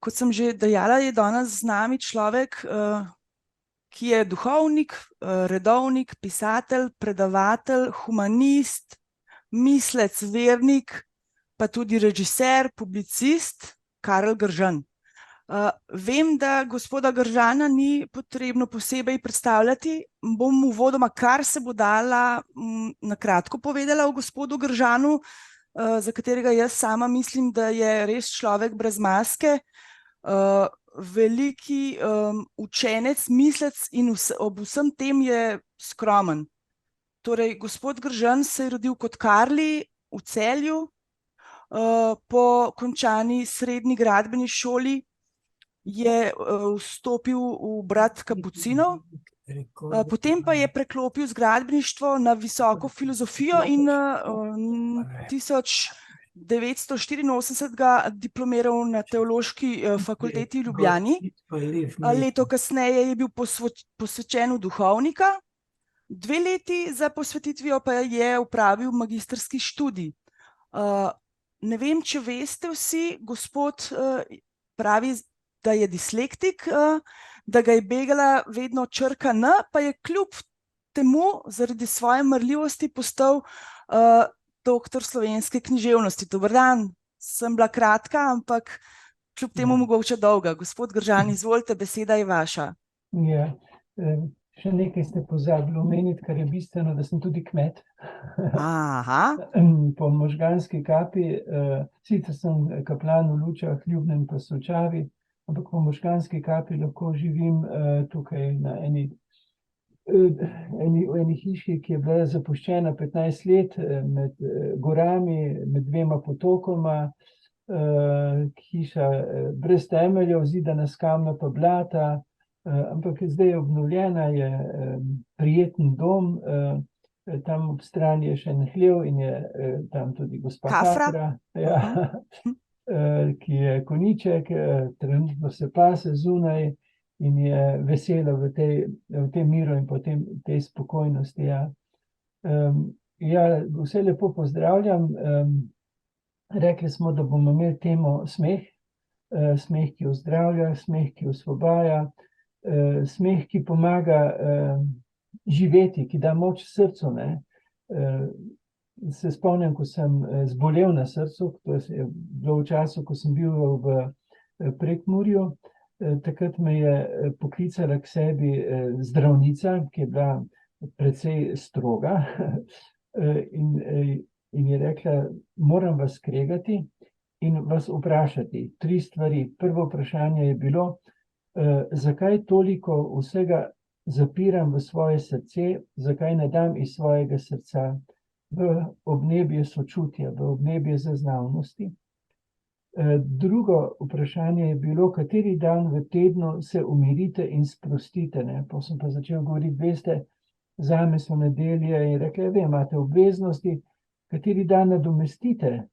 kot sem že dejala, je danes z nami človek, ki je duhovnik, redovnik, pisatelj, predavatelj, humanist, mislec, vernik, pa tudi režiser, publicist, Karel Gržan. Vem, da gospoda Gržana ni potrebno posebej predstavljati. Bom uvodoma, kar se bo dala, na kratko povedala o gospodu Gržanu, za katerega jaz sama mislim, da je res človek brez maske, veliki učenec, mislec in ob vsem tem je skromen. Torej, gospod Gržan se je rodil kot Karli v Celju, po končani srednji gradbeni šoli je vstopil v brat kapucinov, potem pa je preklopil z gradbeništvo na visoko filozofijo in 1984 diplomiral na Teološki fakulteti v Ljubljani. Leto kasneje je bil posvečen v duhovnika, 2 leti za posvetitvijo pa je opravil magistrski študij. Ne vem, če veste vsi, gospod pravi, da je dislektik, da ga je begala vedno črka N, pa je kljub temu zaradi svoje marljivosti postal doktor slovenske književnosti. Dober dan, sem bila kratka, ampak kljub temu mogoče dolga. Gospod Gržan, izvolite, beseda je vaša. Ja, še nekaj ste pozabili omeniti, kar je bistveno, da sem tudi kmet. Aha. Po možganski kapi, sicer sem kaplan v Lučah, Ljubnem pa Solčavi, ampak po možganski kapi lahko živim tukaj na eni hiši, ki je bila zapuščena 15 let med gorami, med 2 potokoma, hiša brez temeljev, zidana s kamna pa blata, ampak je zdaj obnovljena, je prijeten dom, tam ob strani je še en hlev in je tam tudi gospa Kafra. Ja. Ki je konjiček, trenutno se pase zunaj in je vesela v tem miru in potem tej spokojnosti. Ja. Vse lepo pozdravljam. Rekli smo, da bomo imeli temo smeh. Smeh, ki ozdravlja, smeh, ki osvobaja, smeh, ki pomaga živeti, ki da moč srcu, ne. Se spomnim, ko sem zbolel na srcu, to je bilo v času, ko sem bil v Prekmurju, takrat me je poklicala k sebi zdravnica, ki je bila precej stroga, in je rekla, moram vas skregati in vas vprašati 3 stvari. Prvo vprašanje je bilo, zakaj toliko vsega zapiram v svoje srce, zakaj ne dam iz svojega srca v obnebje sočutja, v obnebje zaznavnosti. Drugo vprašanje je bilo, kateri dan v tednu se umirite in sprostite, ne. Pa sem pa začel govoriti, veste, zame so nedelje, in rekla, vem, imate obveznosti, kateri dan nadomestite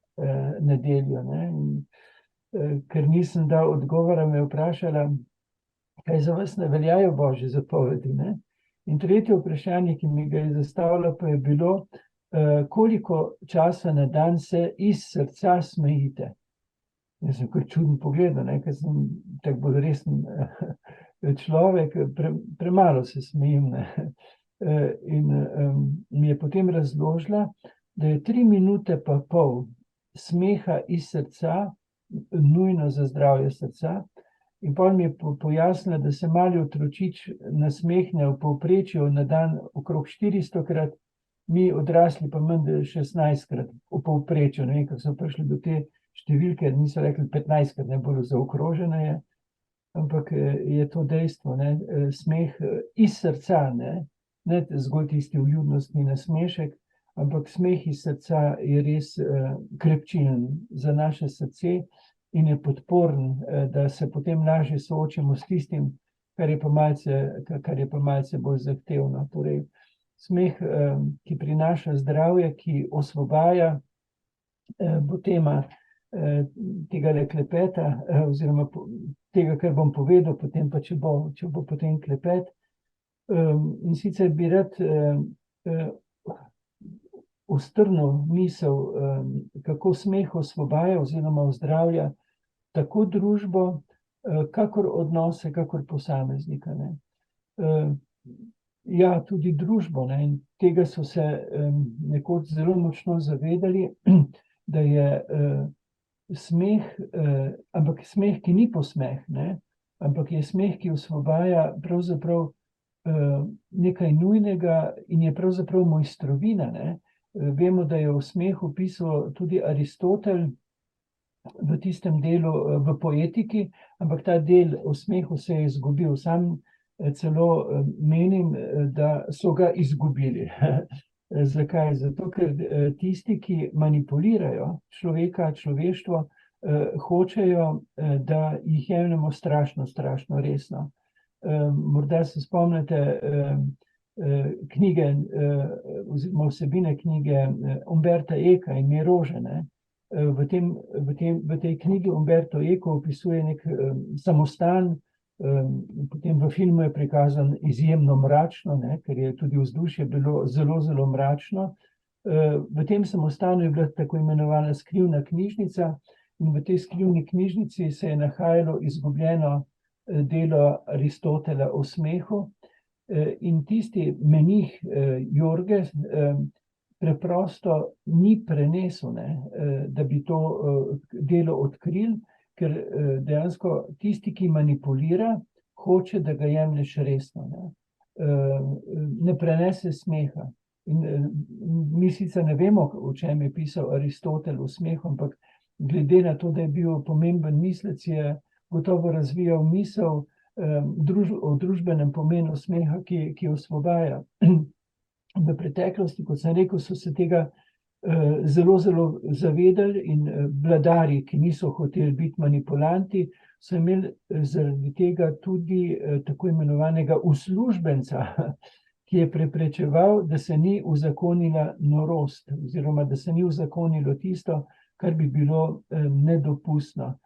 nedeljo, ne. Ker nisem dal odgovora, me je vprašala, kaj za vas ne veljajo božje zapovedi, ne. In tretje vprašanje, ki mi ga je zastavila, pa je bilo, koliko časa na dan se iz srca smejite. Jaz sem kar čuden pogledal, ne, ker sem tak bolj resen človek, premalo se smejim, ne. In mi je potem razložila, da je 3 minute pa pol smeha iz srca nujno za zdravje srca. In potem mi je pojasnila, da se mali otročič nasmehne v povprečju na dan okrog 400-krat, mi odrasli pa manj 16-krat v povprečju. Ne vem, kako so prišli do te številke, niso rekli 15-krat, ne, bolj zaokrožena je, ampak je to dejstvo, ne, smeh iz srca, ne zgolj tisti vljudnostni nasmešek, ampak smeh iz srca je res krepčilen za naše srce in je podporen, da se potem lažje soočimo s tistim, kar je pa malce bolj zahtevno. Torej, smeh, ki prinaša zdravje, ki osvobaja, bo tema tegale klepeta, oziroma tega, kar bom povedal, potem pa, če bo potem klepet. In sicer bi rad ostrnil misel, kako smeh osvobaja oziroma ozdravlja tako družbo, kakor odnose, kakor posameznika, ne. Ja, tudi družbo, ne, in tega so se nekoč zelo močno zavedali, da je smeh, ampak smeh, ki ni posmeh, ne, ampak je smeh, ki osvobaja pravzaprav nekaj nujnega in je pravzaprav mojstrovina, ne. Vemo, da je o smehu pisal tudi Aristotel v tistem delu v Poetiki, ampak ta del o smehu se je izgubil. Sam celo menim, da so ga izgubili. Zakaj? Zato, ker tisti, ki manipulirajo človeka, človeštvo, hočejo, da jih jemljemo strašno, strašno resno. Morda se spomnite knjige, oziroma vsebine knjige Umberta Eka Ime rože, ne. V tej knjigi Umberto Eco opisuje nek samostan, potem v filmu je prikazan izjemno mračno, ne, ker je tudi vzdušje bilo zelo, zelo mračno. V tem samostanu je bila tako imenovana skrivna knjižnica in v tej skrivni knjižnici se je nahajalo izgubljeno delo Aristotela o smehu, in tisti menih Jorge preprosto ni prenesel, ne, da bi to delo odkril, ker dejansko tisti, ki manipulira, hoče, da ga jemlješ resno, ne. Ne prenese smeha. In mi sicer ne vemo, o čem je pisal Aristotel o smehu, ampak glede na to, da je bil pomemben mislec, je gotovo razvijal misel o družbenem pomenu smeha, ki osvobaja. V preteklosti, kot sem rekel, so se tega zelo, zelo zavedali in vladarji, ki niso hoteli biti manipulanti, so imeli zaradi tega tudi tako imenovanega uslužbenca, ki je preprečeval, da se ni uzakonila norost, oziroma da se ni uzakonilo tisto, kar bi bilo nedopustno.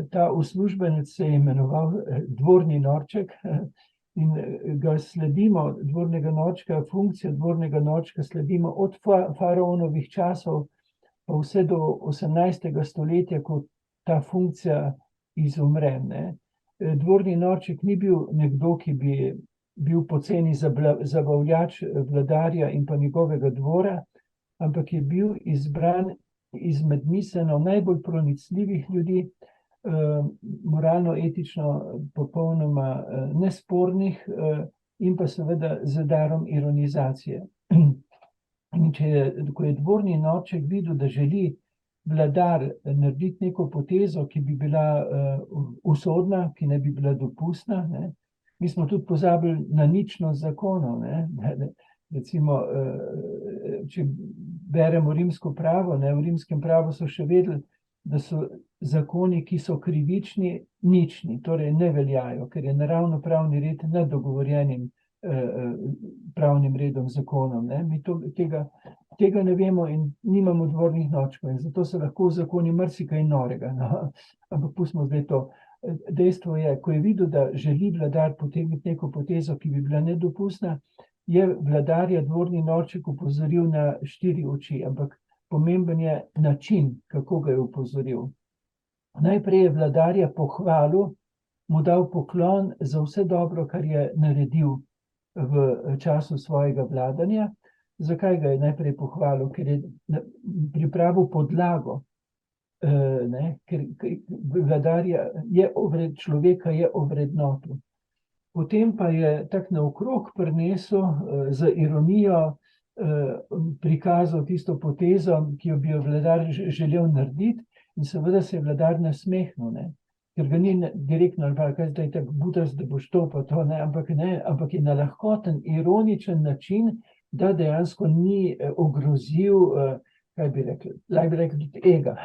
Ta uslužbenec se je imenoval dvorni norček in ga sledimo, dvornega norčka, funkcijo dvornega norčka sledimo od faraonovih časov pa vse do 18. stoletja, ko ta funkcija izumre, ne. Dvorni norček ni bil nekdo, ki bi bil poceni zabavljač vladarja in pa njegovega dvora, ampak je bil izbran izmed miselno najbolj pronicljivih ljudi, moralno, etično, popolnoma nespornih in pa seveda z darom ironizacije. In ko je dvorni norček videl, da želi vladar narediti neko potezo, ki bi bila usodna, ki ne bi bila dopustna, ne. Mi smo tudi pozabili na ničnost zakonov, ne. Recimo, če beremo rimsko pravo, ne, v rimskem pravu so še vedeli, da so zakoni, ki so krivični, nični, torej ne veljajo, ker je naravno pravni red nad dogovorjenim pravnim redom, zakonom, ne. Mi tega ne vemo in nimamo dvornih norčkov in zato se lahko zakoni marsikaj norega, no. Ampak pustimo zdaj to. Dejstvo je, ko je videl, da želi vladar potegniti neko potezo, ki bi bila nedopustna, je vladarja dvorni norček opozoril na 4 oči, ampak pomemben je način, kako ga je opozoril. Najprej je vladarja pohvalil, mu dal poklon za vse dobro, kar je naredil v času svojega vladanja. Zakaj ga je najprej pohvalil? Ker je pripravil podlago, ne, ker vladarja človeka je ovrednotil. Potem pa je tako naokrog prinesel z ironijo prikazal tisto potezo, ki jo bi jo vladar želel narediti, in seveda se je vladar nasmehnil, ne. Ker ga ni direktno, ali kaj zdaj tako butast, da boš to pa to, ne, ampak je na lahkoten, ironičen način, da dejansko ni ogrozil, kaj bi rekli, lahko bi rekli tudi ega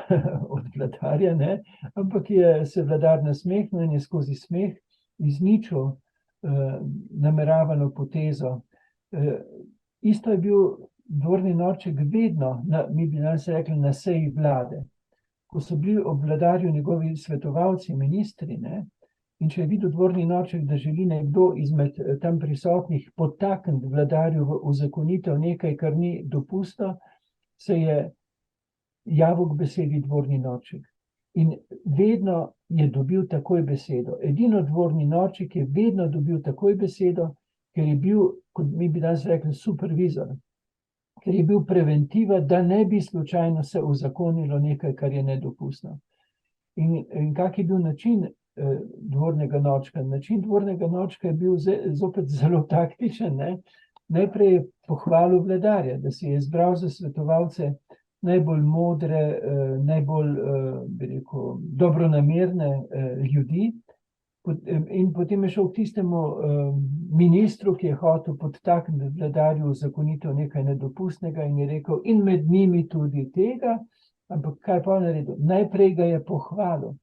od vladarja, ne, ampak je se vladar nasmehnil in je skozi smeh izničil nameravano potezo. Isto je bil dvorni norček vedno, mi bi danes rekli, na seji vlade. Ko so bili ob vladarju njegovi svetovalci, ministri, ne, in če je videl dvorni norček, da želi nekdo izmed tam prisotnih podtakniti vladarju v uzakonitev nekaj, kar ni dopustno, se je javil k besedi dvorni norček. In vedno je dobil takoj besedo. Edino dvorni norček je vedno dobil takoj besedo, ker je bil, kot mi bi danes rekli, supervizor, ker je bil preventiva, da ne bi slučajno se uzakonilo nekaj, kar je nedopustno. In kak je bil način dvornega norčka? Način dvornega norčka je bil zopet zelo taktičen, ne? Najprej je pohvalil vladarja, da si je izbral za svetovalce najbolj modre, najbolj, bi rekel, dobronamerne ljudi. In potem je šel k tistemu ministru, ki je hotel podtakniti vladarju zakonitev nekaj nedopustnega in je rekel, in med njimi tudi tega, ampak kaj pa je naredil? Najprej ga je pohvalil.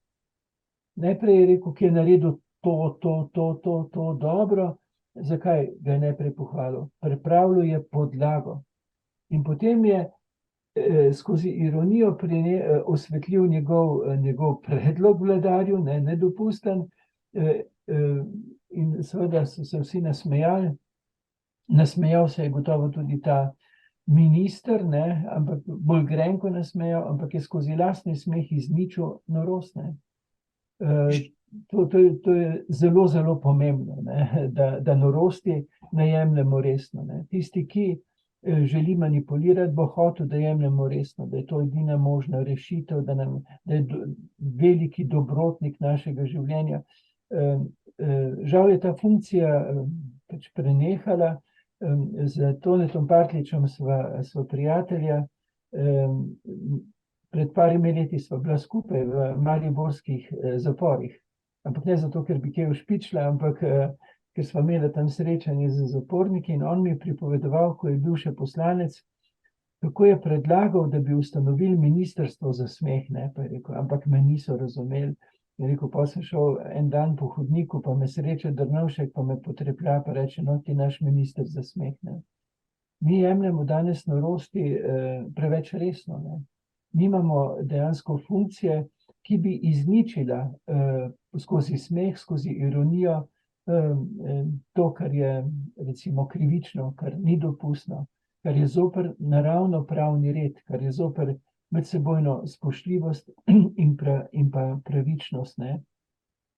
Najprej je rekel, ki je naredil to dobro. Zakaj ga je najprej pohvalil? Pripravljal je podlago. In potem je skozi ironijo osvetlil njegov predlog vladarju, nedopusten, in seveda so se vsi nasmejali. Nasmejal se je gotovo tudi ta minister, ampak bolj grenko nasmejal, ampak je skozi lastni smeh izničil norost. To je zelo, zelo pomembno, da norosti ne jemljemo resno. Tisti, ki želi manipulirati, bo hotel, da jemljemo resno, da je to edina možna rešitev, da je veliki dobrotnik našega življenja. Žal je ta funkcija pač prenehala. Z Tonetom Partljičem sva prijatelja. Pred parimi leti sva bila skupaj v mariborskih zaporih. Ampak ne zato, ker bi kaj ušpičila, ampak ker sva imela tam srečanje z zaporniki in on mi je pripovedoval, ko je bil še poslanec, kako je predlagal, da bi ustanovili ministrstvo za smeh, pa je rekel, ampak me niso razumeli. Je rekel, pa sem šel en dan po hodniku, pa me sreča Drnovšek, pa me potreplja, pa reče, no, ti naš minister za smeh. Mi jemljemo danes norosti preveč resno. Nimamo dejansko funkcije, ki bi izničila skozi smeh, skozi ironijo to, kar je recimo krivično, kar ni dopustno, kar je zoper naravno pravni red, kar je zoper medsebojno spoštljivost in pa pravičnost.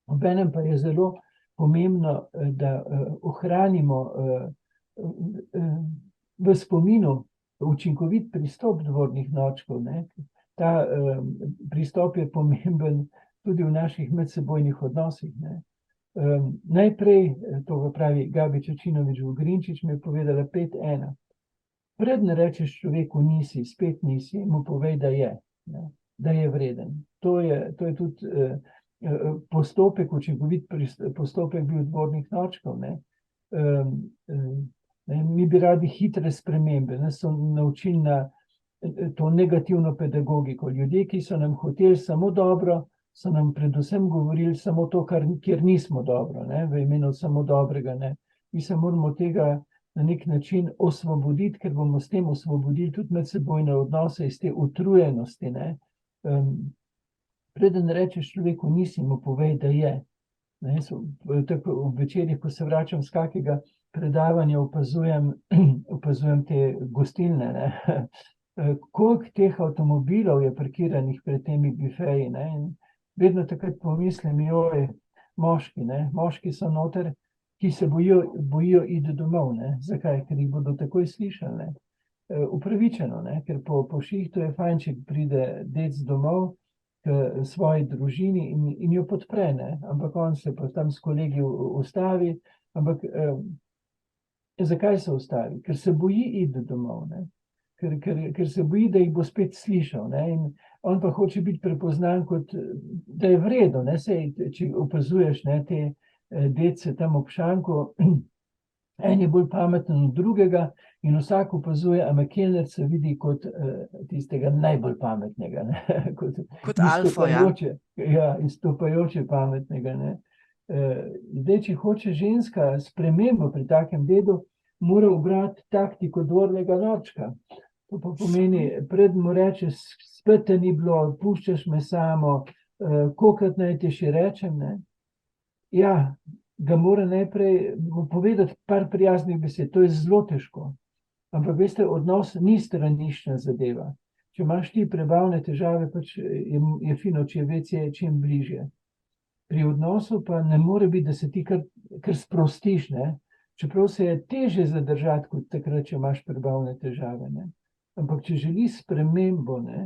Obenem pa je zelo pomembno, da ohranimo v spominu učinkovit pristop dvornih norčkov. Ta pristop je pomemben tudi v naših medsebojnih odnosih. Najprej, to pravi Gabi Čačinovič Vogrinčič, mi je povedala 5:1. Preden rečeš človeku nisi, spet nisi, mu povej, da je vreden. To je tudi postopek, učinkovit postopek bil dvornih norčkov. Mi bi radi hitre spremembe, nas so naučili na to negativno pedagogiko. Ljudje, ki so nam hoteli samo dobro, so nam predvsem govorili samo to, kjer nismo dobro, v imenu samo dobrega. Mi se moramo tega na nek način osvoboditi, ker bomo s tem osvobodili tudi medsebojne odnose iz te utrujenosti. Preden rečeš človeku nisi, mu povej, da je. Tako v večerih, ko se vračam z kakega predavanja, opazujem te gostilne. Koliko teh avtomobilov je parkiranih pred temi bifeji. Vedno takrat pomislim, joj, moški so noter, ki se bojijo iti domov. Zakaj? Ker jih bodo takoj slišali. Upravičeno, ker po šihtu je fajn, če pride dec domov k svoji družini in jo podpre. Ampak on se pa tam s kolegi ustavi. Ampak zakaj se ustavi? Ker se boji iti domov. Ker se boji, da jih bo spet slišal. In on pa hoče biti prepoznan kot, da je vredo. Sej, če opazuješ te dece tam ob šanku, en je bolj pameten od drugega in vsak opazuje, a kelner se vidi kot tistega najbolj pametnega. Kot alfa, ja. Ja, izstopajoče pametnega. Zdaj, če hoče ženska spremembo pri takem dedu, mora ubrati taktiko dvornega norčka. To pa pomeni, preden mu reče, spet te ni bilo, puščaš me samo, kolikrat naj ti še rečem. Ja, ga mora najprej povedati par prijaznih besed, to je zelo težko. Ampak veste, odnos ni straniščna zadeva. Če imaš ti prebavne težave, pač je fino, če je WC čim bližje. Pri odnosu pa ne more biti, da se ti kar sprostiš, ne? Čeprav se je teže zadržati, kot takrat, če imaš prebavne težave, ne? Ampak če želiš spremembo, ne,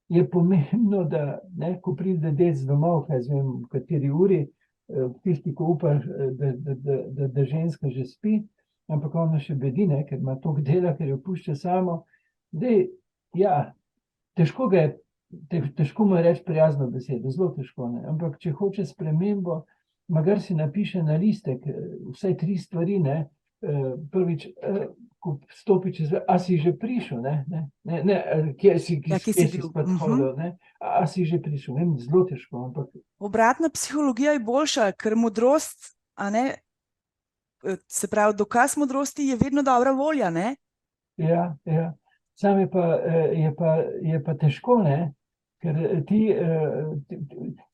je pomembno, da, ne, ko pride dec domov, kaj zvem, v kateri uri, tisti, ko upaš, da ženska že spi, ampak ona še bedi, ne, ker ima toliko dela, ker jo pušča samo. Dej, ja, težko mu je reči prijazno besedo, zelo težko, ne, ampak če hoče spremembo, magar si napiše na listek vsaj 3 stvari, ne, prvič, ko stopi čez, a si že prišel, ne, kje si bil, podhodil, ne, a si že prišel, vem, zelo težko, ampak. Obratna psihologija je boljša, ker modrost, a ne, se pravi, dokaz modrosti je vedno dobra volja, ne? Ja, sam je pa težko, ne, ker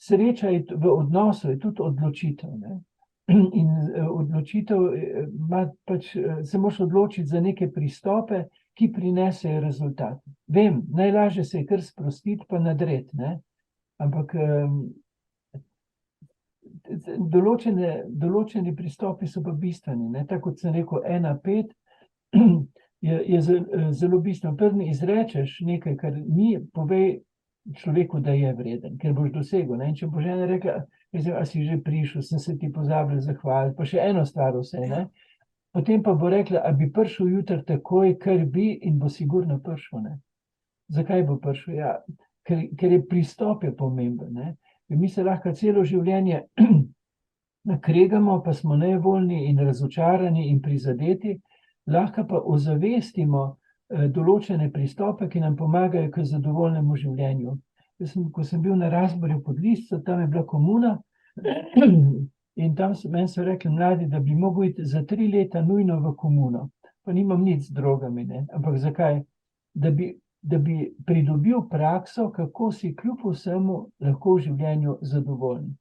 sreča v odnosu je tudi odločitev, ne. In odločitev pač, se moraš odločiti za neke pristope, ki prinesejo rezultat. Vem, najlažje se je kar sprostiti pa nadreti, ne? Ampak določeni pristopi so pa bistveni, ne? Tako kot sem rekel, 1-5 je zelo bistveno. Prvi izrečeš nekaj, kar ni, povej človeku, da je vreden, ker boš dosegel, ne? In če bo žena rekla, a si že prišel, sem se ti pozabil zahvaliti, pa še eno stvar vse, ne? Potem pa bo rekla, a bi prišel jutri takoj, kar bi, in bo sigurno prišel, ne? Zakaj bo prišel? Ja, ker je pristop je pomemben, ne? Mi se lahko celo življenje nakregamo, pa smo nevoljni in razočarani in prizadeti, lahko pa ozavestimo določene pristope, ki nam pomagajo k zadovoljnemu življenju. Ko sem bil na Razborju pod Lisco, tam je bila komuna in tam meni so rekli mladi, da bi mogel iti za 3 leta nujno v komuno. Pa nimam nič z drogami, ne? Ampak zakaj? Da bi pridobil prakso, kako si kljub vsemu lahko v življenju zadovoljen.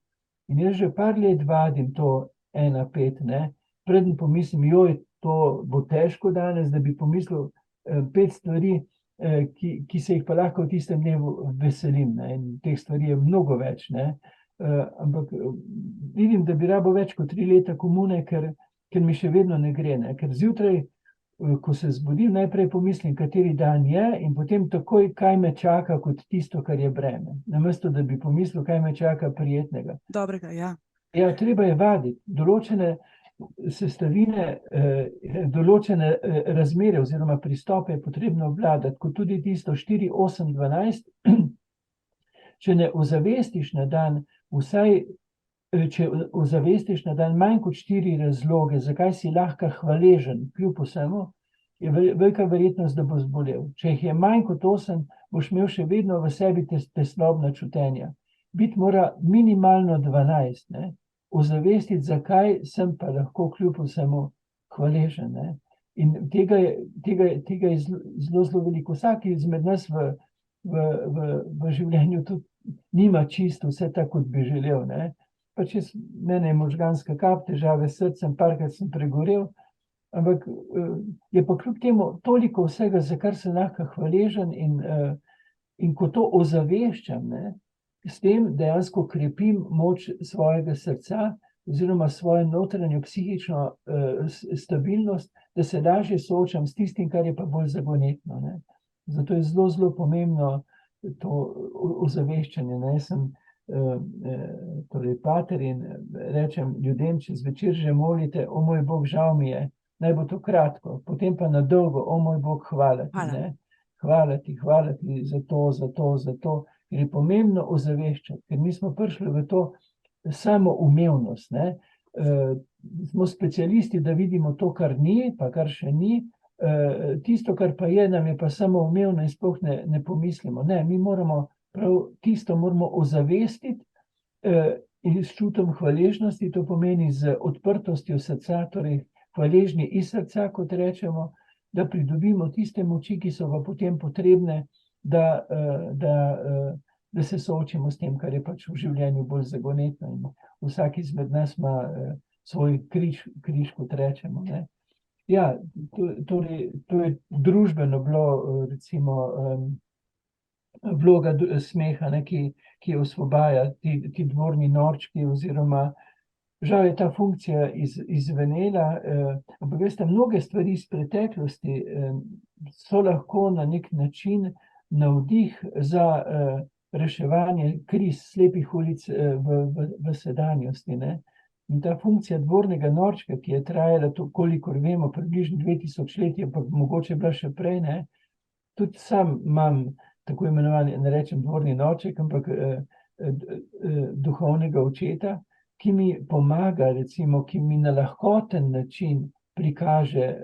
In jaz že par let vadim to 1-5, ne? Preden pomislim, joj, to bo težko danes, da bi pomislil 5 stvari, ki se jih pa lahko v tistem dnevu veselim, ne? In teh stvari je mnogo več, ne? Ampak vidim, da bi rabo več kot 3 leta komune, ker mi še vedno ne gre, ne? Ker zjutraj, ko se zbudim, najprej pomislim, kateri dan je, in potem takoj, kaj me čaka kot tisto, kar je breme. Namesto, da bi pomislil, kaj me čaka prijetnega. Dobrega, ja. Ja, treba je vaditi določene sestavine, določene razmere oziroma pristope je potrebno obvladati, kot tudi tisto 4, 8, 12. Če ne ozavestiš na dan, če ozavestiš na dan manj kot 4 razloge, zakaj si lahko hvaležen, kljub vsemu, je velika verjetnost, da bo zbolel. Če jih je manj kot 8, boš imel še vedno v sebi tesnobna čutenja. Biti mora minimalno 12, ne? Ozavestiti, zakaj sem pa lahko kljub vsemu hvaležen, ne? In tega je zelo veliko. Vsak izmed nas v življenju tudi nima čisto vse tako, kot bi želel, ne? Pač mene je možganska kap, težave s srcem, parkrat sem pregorel, ampak je pa kljub temu toliko vsega, za kar sem lahko hvaležen, in ko to ozaveščam, ne, s tem dejansko krepim moč svojega srca oziroma svojo notranjo psihično stabilnost, da se lažje soočam s tistim, kar je pa bolj zagonetno, ne. Zato je zelo, zelo pomembno to ozaveščanje, ne. Jaz sem torej pater in rečem ljudem, če zvečer že molite, o moj Bog, žal mi je, naj bo to kratko, potem pa na dolgo, o moj Bog, hvala ti, ne. Hvala ti za to, ker je pomembno ozaveščati, ker mi smo prišli v to samoumevnost, ne. Smo specialisti, da vidimo to, kar ni, pa kar še ni, tisto, kar pa je, nam je pa samoumevno in sploh ne pomislimo. Ne, mi moramo prav tisto ozavestiti in s čutom hvaležnosti, to pomeni z odprtostjo srca, torej hvaležni iz srca, kot rečemo, da pridobimo tiste moči, ki so pa potem potrebne, da se soočimo s tem, kar je pač v življenju bolj zagonetno. In vsak izmed nas ima svoj križ, kot rečemo, ne. Ja, torej, to je družbeno bilo, recimo, vloga smeha, ne, ki osvobaja ti dvorni norčki, oziroma žal je ta funkcija izvenela, ampak veste, mnoge stvari iz preteklosti so lahko na nek način navdih za reševanje kriz slepih ulic v sedanjosti, ne. In ta funkcija dvornega norčka, ki je trajala, kolikor vemo, približno 2000 let, pa mogoče bila še prej, ne, tudi sam imam tako imenovani, ne rečem dvorni norček, ampak duhovnega očeta, ki mi pomaga, recimo, ki mi na lahkoten način prikaže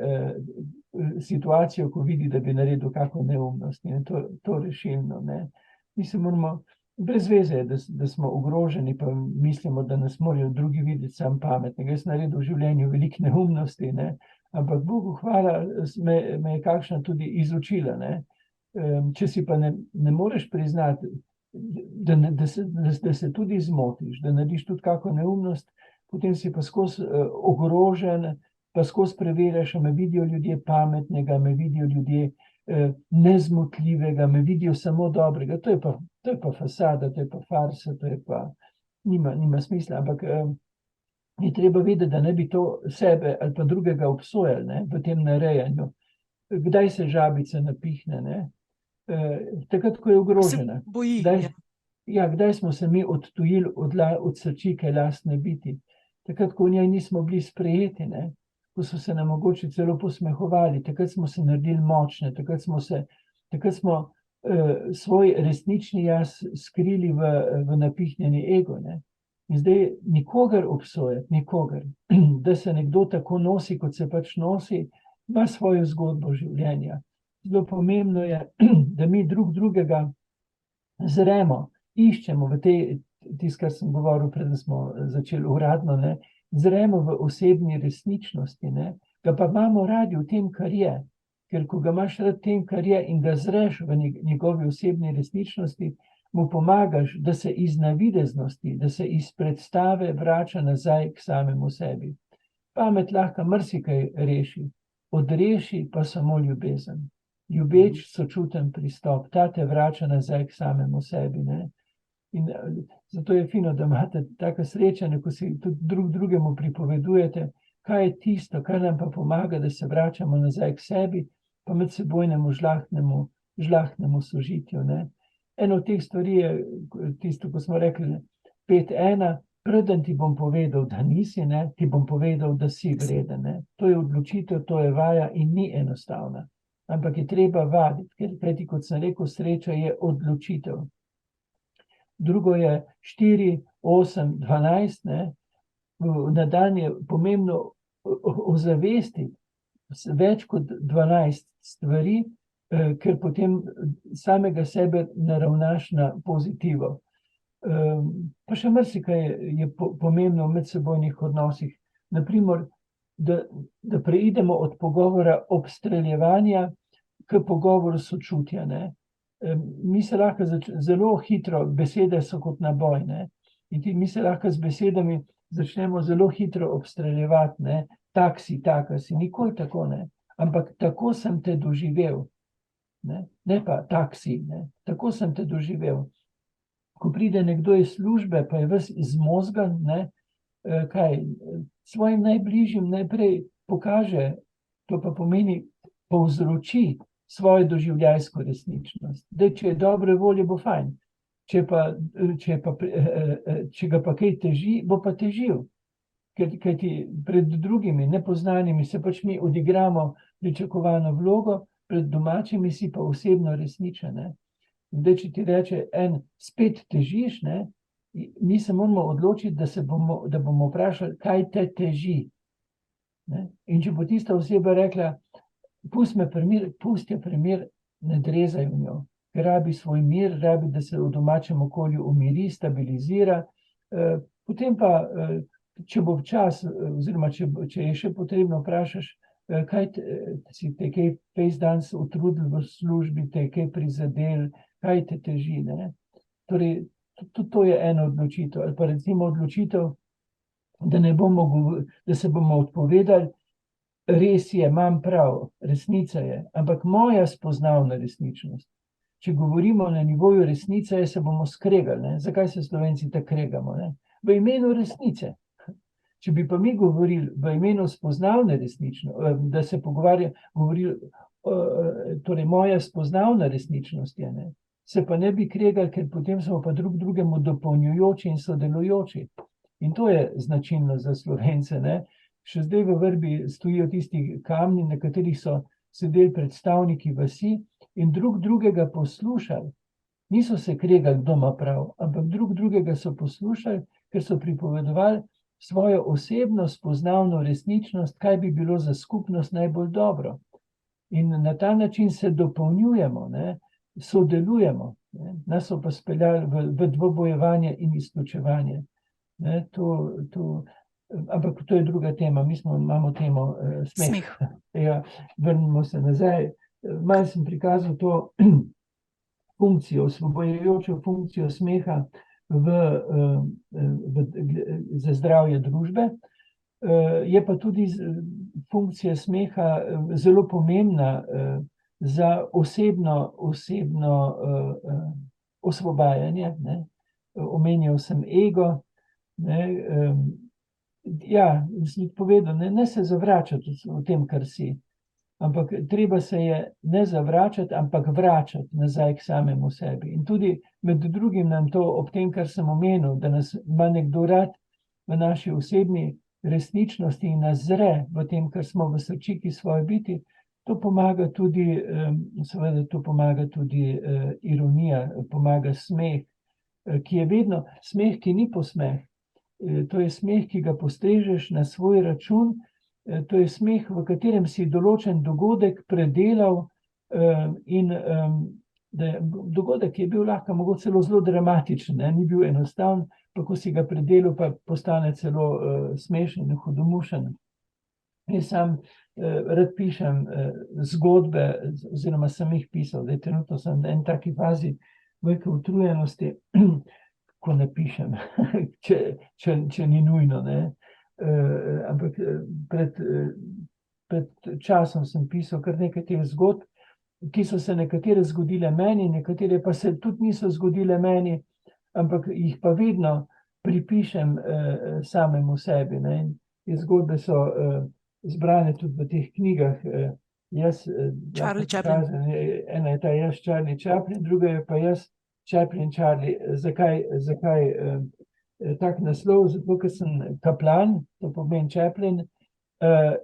situacijo, ko vidi, da bi naredil kako neumnost, in to rešilno, ne. Mi se moramo, brez veze, da smo ogroženi, pa mislimo, da nas morajo drugi videti sam pametnega. Jaz sem naredil v življenju veliko neumnosti, ne, ampak Bogu hvala, me je kakšna tudi izučila, ne. Če si pa ne moreš priznati, da se tudi zmotiš, da narediš tudi kako neumnost, potem si pa skozi ogrožen, pa skozi preverjaš, a me vidijo ljudje pametnega, me vidijo ljudje nezmotljivega, me vidijo samo dobrega. To je pa fasada, to je pa farsa, to je pa nima smisla, ampak je treba vedeti, da ne bi to sebe ali pa drugega obsojali, ne, v tem narejanju. Kdaj se žabica napihne, ne? Takrat, ko je ogrožena. Se boji. Kdaj smo se mi odtujili od srčike lastne biti? Takrat, ko v njej nismo bili sprejeti, ne? Ko so se nam mogoče celo posmehovali, takrat smo se naredili močne, takrat smo svoj resnični jaz skrili v napihnjeni ego, ne? In zdaj nikogar obsojati, nikogar, da se nekdo tako nosi, kot se pač nosi, ima svojo zgodbo življenja. Zelo pomembno je, da mi drugega zremo, iščemo v tisto, kar sem govoril, preden smo začeli uradno, ne, zremo v osebni resničnosti, ne, ga pa imamo radi v tem, kar je. Ker ko ga imaš rad v tem, kar je, in ga zreš v njegovi osebni resničnosti, mu pomagaš, da se iz navideznosti, da se iz predstave vrača nazaj k samemu sebi. Pamet lahko marsikaj reši, odreši pa samo ljubezen. Ljubeč, sočuten pristop, ta te vrača nazaj k samemu sebi, ne. In zato je fino, da imate taka srečanja, ko si tudi drugemu pripovedujete, kaj je tisto, kar nam pa pomaga, da se vračamo nazaj k sebi, pa med sebojnemu žlahtnemu sožitju, ne. Eno od teh stvari je tisto, ko smo rekli, 5:1, preden ti bom povedal, da nisi, ne, ti bom povedal, da si vreden, ne. To je odločitev, to je vaja in ni enostavna. Ampak je treba vaditi, kajti, kot sem rekel, sreča je odločitev. Drugo je 4, 8, 12, ne. Na dan je pomembno ozavestiti več kot 12 stvari, ker potem samega sebe naravnaš na pozitivo. Pa še marsikaj je pomembno v medsebojnih odnosih. Naprimer, da preidemo od pogovora obstreljevanja k pogovoru sočutja, ne. Mi se lahko zelo hitro, besede so kot naboj, ne. In mi se lahko z besedami začnemo zelo hitro obstreljevati, ne. Tak si, taka si, nikoli tako, ne. Ampak tako sem te doživel, ne pa tak si, ne. Tako sem te doživel. Ko pride nekdo iz službe, pa je ves izmozgan, ne, svojim najbližjim najprej pokaže, to pa pomeni povzroči svojo doživljajsko resničnost. Daj, če je dobre volje, bo fajn. Če ga pa kaj teži, bo pa težil. Kajti pred drugimi nepoznanimi se pač mi odigramo pričakovano vlogo, pred domačimi si pa osebno resničen, ne. Zdaj, če ti reče spet težiš, ne, mi se moramo odločiti, da bomo vprašali, kaj te teži. Ne? In če bo tista oseba rekla, pusti jo pri miru, ne drezaj v njo, ker rabi svoj mir, rabi, da se v domačem okolju umiri, stabilizira, potem pa, če bo čas, oziroma če je še potrebno, vprašaš, kaj si te kaj fejst danes utrudil v službi, te kaj prizadel, kaj te teži, ne? Torej, tudi to je ena odločitev, ali pa recimo odločitev, da se bomo odpovedali, res je, imam prav, resnica je, ampak moja spoznavna resničnost, če govorimo na nivoju resnice, se bomo skregali. Ne? Zakaj se Slovenci tako kregamo? Ne? V imenu resnice. Če bi pa mi govorili v imenu spoznavne resničnosti, da se govorili, torej moja spoznavna resničnost je, ne? Se pa ne bi kregali, ker potem smo pa drug drugemu dopolnjujoči in sodelujoči. In to je značilno za Slovence. Ne? Še zdaj v Vrbi stojijo tisti kamni, na katerih so sedeli predstavniki vasi in drug drugega poslušali. Niso se kregali, kdo ima prav, ampak drug drugega so poslušali, ker so pripovedovali svojo osebno spoznavno resničnost, kaj bi bilo za skupnost najbolj dobro. In na ta način se dopolnjujemo, ne? Sodelujemo. Ne? Nas so pa speljali v dvobojevanje in izključevanje. Ne? Ampak to je druga tema. Mi imamo temo smeh. Ja, vrnimo se nazaj. Malo sem prikazal to funkcijo, osvobojujočo funkcijo smeha za zdravje družbe. Je pa tudi funkcija smeha zelo pomembna za osebno osvobajanje. Ne? Omenjal sem ego. Ne? Ja, sem povedal, ne se zavračati v tem, kar si. Ampak treba se je ne zavračati, ampak vračati nazaj k samemu sebi. In tudi med drugim nam to ob tem, kar sem omenil, da nas ima nekdo rad v naši osebni resničnosti in nas zre v tem, kar smo v srčiki svoje biti, to pomaga tudi, seveda to pomaga tudi ironija, pomaga smeh, ki je vedno smeh, ki ni posmeh. To je smeh, ki ga postrežeš na svoj račun. To je smeh, v katerem si določen dogodek predelal in dogodek je bil lahko mogoče celo zelo dramatičen, ne? Ni bil enostaven, pa ko si ga predelal, pa postane celo smešen in hudomušen. Jaz sam rad pišem zgodbe, oziroma sem jih pisal, zdaj trenutno sem v eni taki fazi velike utrujenosti, ko ne pišem, če ni nujno, ne. Ampak pred časom sem pisal kar nekaj teh zgodb, ki so se nekatere zgodile meni, nekatere pa se tudi niso zgodile meni, ampak jih pa vedno pripišem samemu sebi, ne. Te zgodbe so zbrane tudi v teh knjigah. Charlie Chaplin. Ena je ta Jaz, Charlie Chaplin, druga je pa Jaz, Chaplin, Charlie. Zakaj tak naslov? Zato, ker sem kaplan, to pomeni Chaplin,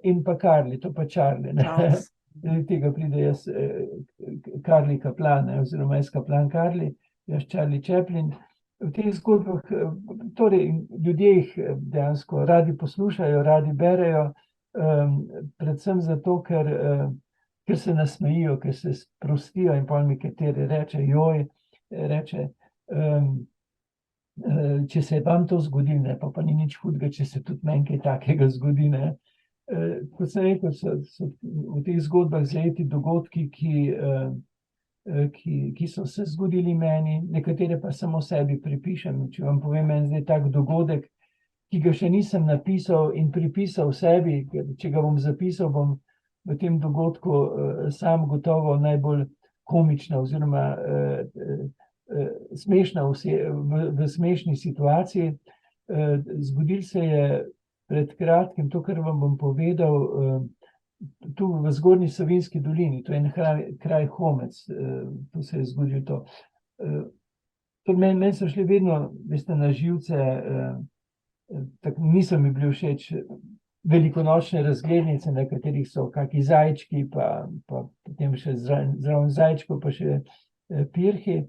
in pa Carli, to pa Charlie. Tega pride jaz, Carli kaplan, oziroma jaz kaplan Carli, Jaz, Charlie Chaplin. V teh zgodbah, torej ljudje jih dejansko radi poslušajo, radi berejo, predvsem zato, ker se nasmejijo, ker se sprostijo in pol mi kateri reče, če se je vam to zgodilo, ne, pa ni nič hudega, če se tudi meni kaj takega zgodi, ne. Kot sem rekel, so v teh zgodbah zajeti dogodki, ki so se zgodili meni, nekatere pa samo sebi pripišem. Če vam povem en zdaj tak dogodek, ki ga še nisem napisal in pripisal sebi, če ga bom zapisal, bom v tem dogodku sam gotovo najbolj komična oziroma smešna v smešni situaciji. Zgodil se je pred kratkim to, kar vam bom povedal, tu v Zgornji Savinjski dolini, to je en kraj Homec, tu se je zgodil to. Meni so šli vedno, veste, na živce, tako niso mi bili všeč velikonočne razglednice, na katerih so kaki zajčki, pa potem še zraven zajčkov, pa še pirhi.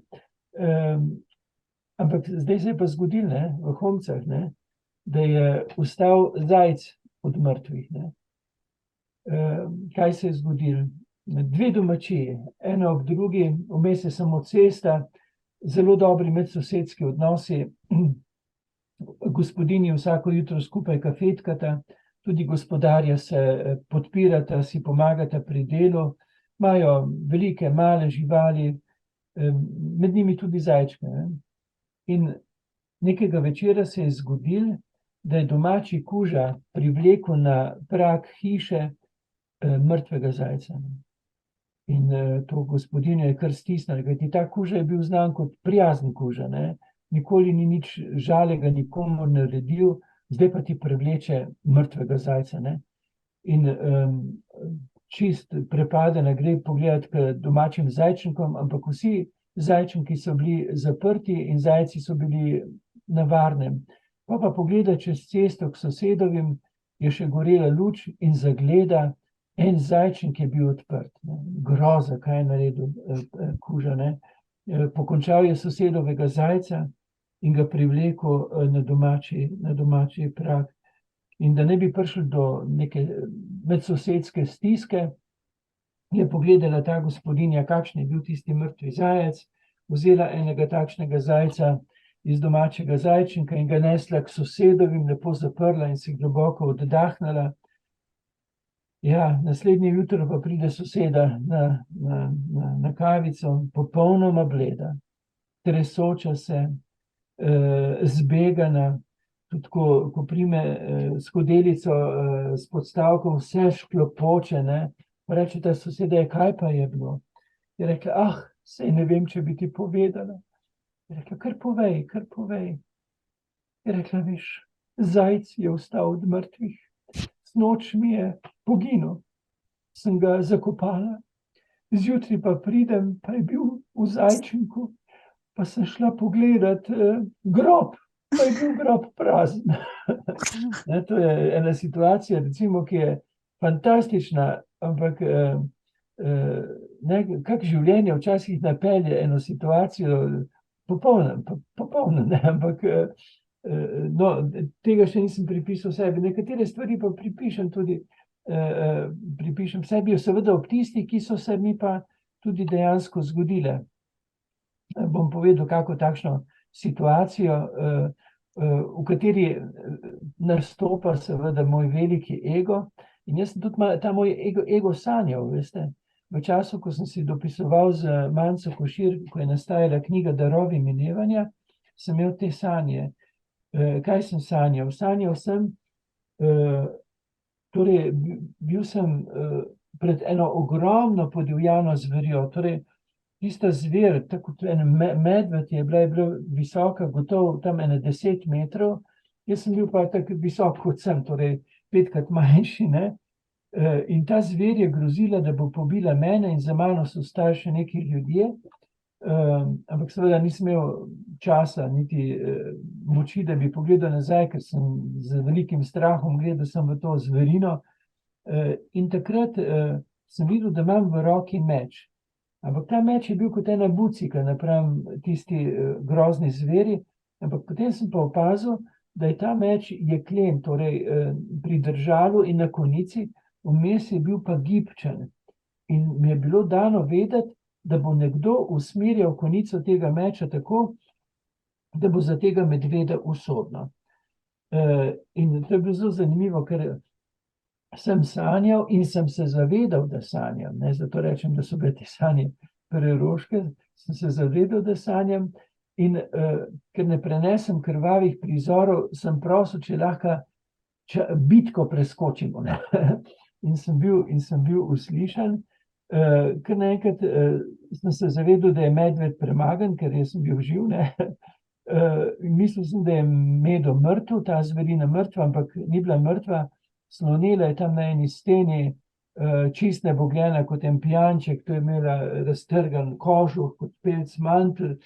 Ampak zdaj se je pa zgodilo, ne, v Homcah, ne, da je vstal zajec od mrtvih, ne. Kaj se je zgodilo? Dve domačiji, ena ob drugi, vmes je samo cesta, zelo dobri medsosedski odnosi, gospodinji vsako jutro skupaj kafetkata, tudi gospodarja se podpirata, si pomagata pri delu, imajo velike, male živali, med njimi tudi zajčke, ne. In nekega večera se je zgodilo, da je domači kuža privlekel na prag hiše mrtvega zajca. In to gospodinjo je kar stisnila, kajti ta kuža je bil znan kot prijazen kuža, ne? Nikoli ni nič žalega nikomur naredil, zdaj pa ti prevleče mrtvega zajca, ne? In čist prepadena gre pogledati k domačim zajčenkom, ampak vsi zajčenki so bili zaprti in zajci so bili na varnem. Pa pogleda čez cesto k sosedovim, je še gorela luč in zagleda, en zajčenk je bil odprt. Ne. Groza, kaj je naredil kuža. Ne. Pokončal je sosedovega zajca in ga privlekel na domači prag. In da ne bi prišli do neke medsosedske stiske, je pogledala ta gospodinja, kakšen je bil tisti mrtvi zajec, vzela enega takšnega zajca iz domačega zajčenka in ga nesla k sosedovim, lepo zaprla in si globoko oddahnila. Ja, naslednje jutro pa pride soseda na kavico, popolnoma bleda, tresoča se, zbegana, tudi ko prime skodelico s podstavkom, vse šklopoče, ne. Reče ta soseda, kaj pa je bilo? Je rekla, saj ne vem, če bi ti povedala. Je rekla, kar povej. Je rekla, veš, zajc je vstal od mrtvih. Snoč mi je poginil, sem ga zakopala, zjutraj pa pridem, pa je bil v zajčenku, pa sem šla pogledat grob, pa je bil grob prazen. Ne, to je ena situacija, recimo, ki je fantastična, ampak kak življenje včasih napelje eno situacijo popolno, ne, ampak no, tega še nisem pripisal sebi. Nekatere stvari pa pripišem sebi, seveda ob tistih, ki so se mi pa tudi dejansko zgodile. Bom povedal kako takšno situacijo, v kateri nastopa seveda moj veliki ego. In jaz sem tudi ta moj ego sanjal, veste. V času, ko sem si dopisoval z Manco Košir, ko je nastajala knjiga Darovi minevanja, sem imel te sanje. Kaj sem sanjal? Sanjal sem, torej bil sem pred eno ogromno podivjano zverjo, torej tista zver, tako kot en medved je bila visoka, gotovo tam 10 metrov, jaz sem bil pa tako visok kot sem, torej 5krat manjši, ne. In ta zver je grozila, da bo pobila mene in za mano so stali še neki ljudje, ampak seveda nisem imel časa, niti moči, da bi pogledal nazaj, ker sem z velikim strahom gledal sem v to zverino. In takrat sem videl, da imam v roki meč. Ampak ta meč je bil kot ena bucika napram tisti grozni zveri, ampak potem sem pa opazil, da je ta meč jeklen, torej pri držalu in na konici, vmes je bil pa gibčen. In mi je bilo dano vedeti, da bo nekdo usmerjal konico tega meča tako, da bo za tega medveda usodno. In to je bilo zelo zanimivo, ker sem sanjal in sem se zavedal, da sanjam. Ne, zato rečem, da so bile te sanje preroške, sem se zavedal, da sanjam in ker ne prenesem krvavih prizorov, sem prosil, če lahko bitko preskočimo. Ne. In sem bil uslišan, ker naenkrat sem se zavedal, da je medved premagan, ker jaz sem bil živ, ne. Mislil sem, da je Medo mrtev, ta zverina mrtva, ampak ni bila mrtva, slonela je tam na eni steni, čist nebogljena kot en pijanček, to je imela raztrgan kožuh kot pelc mantel,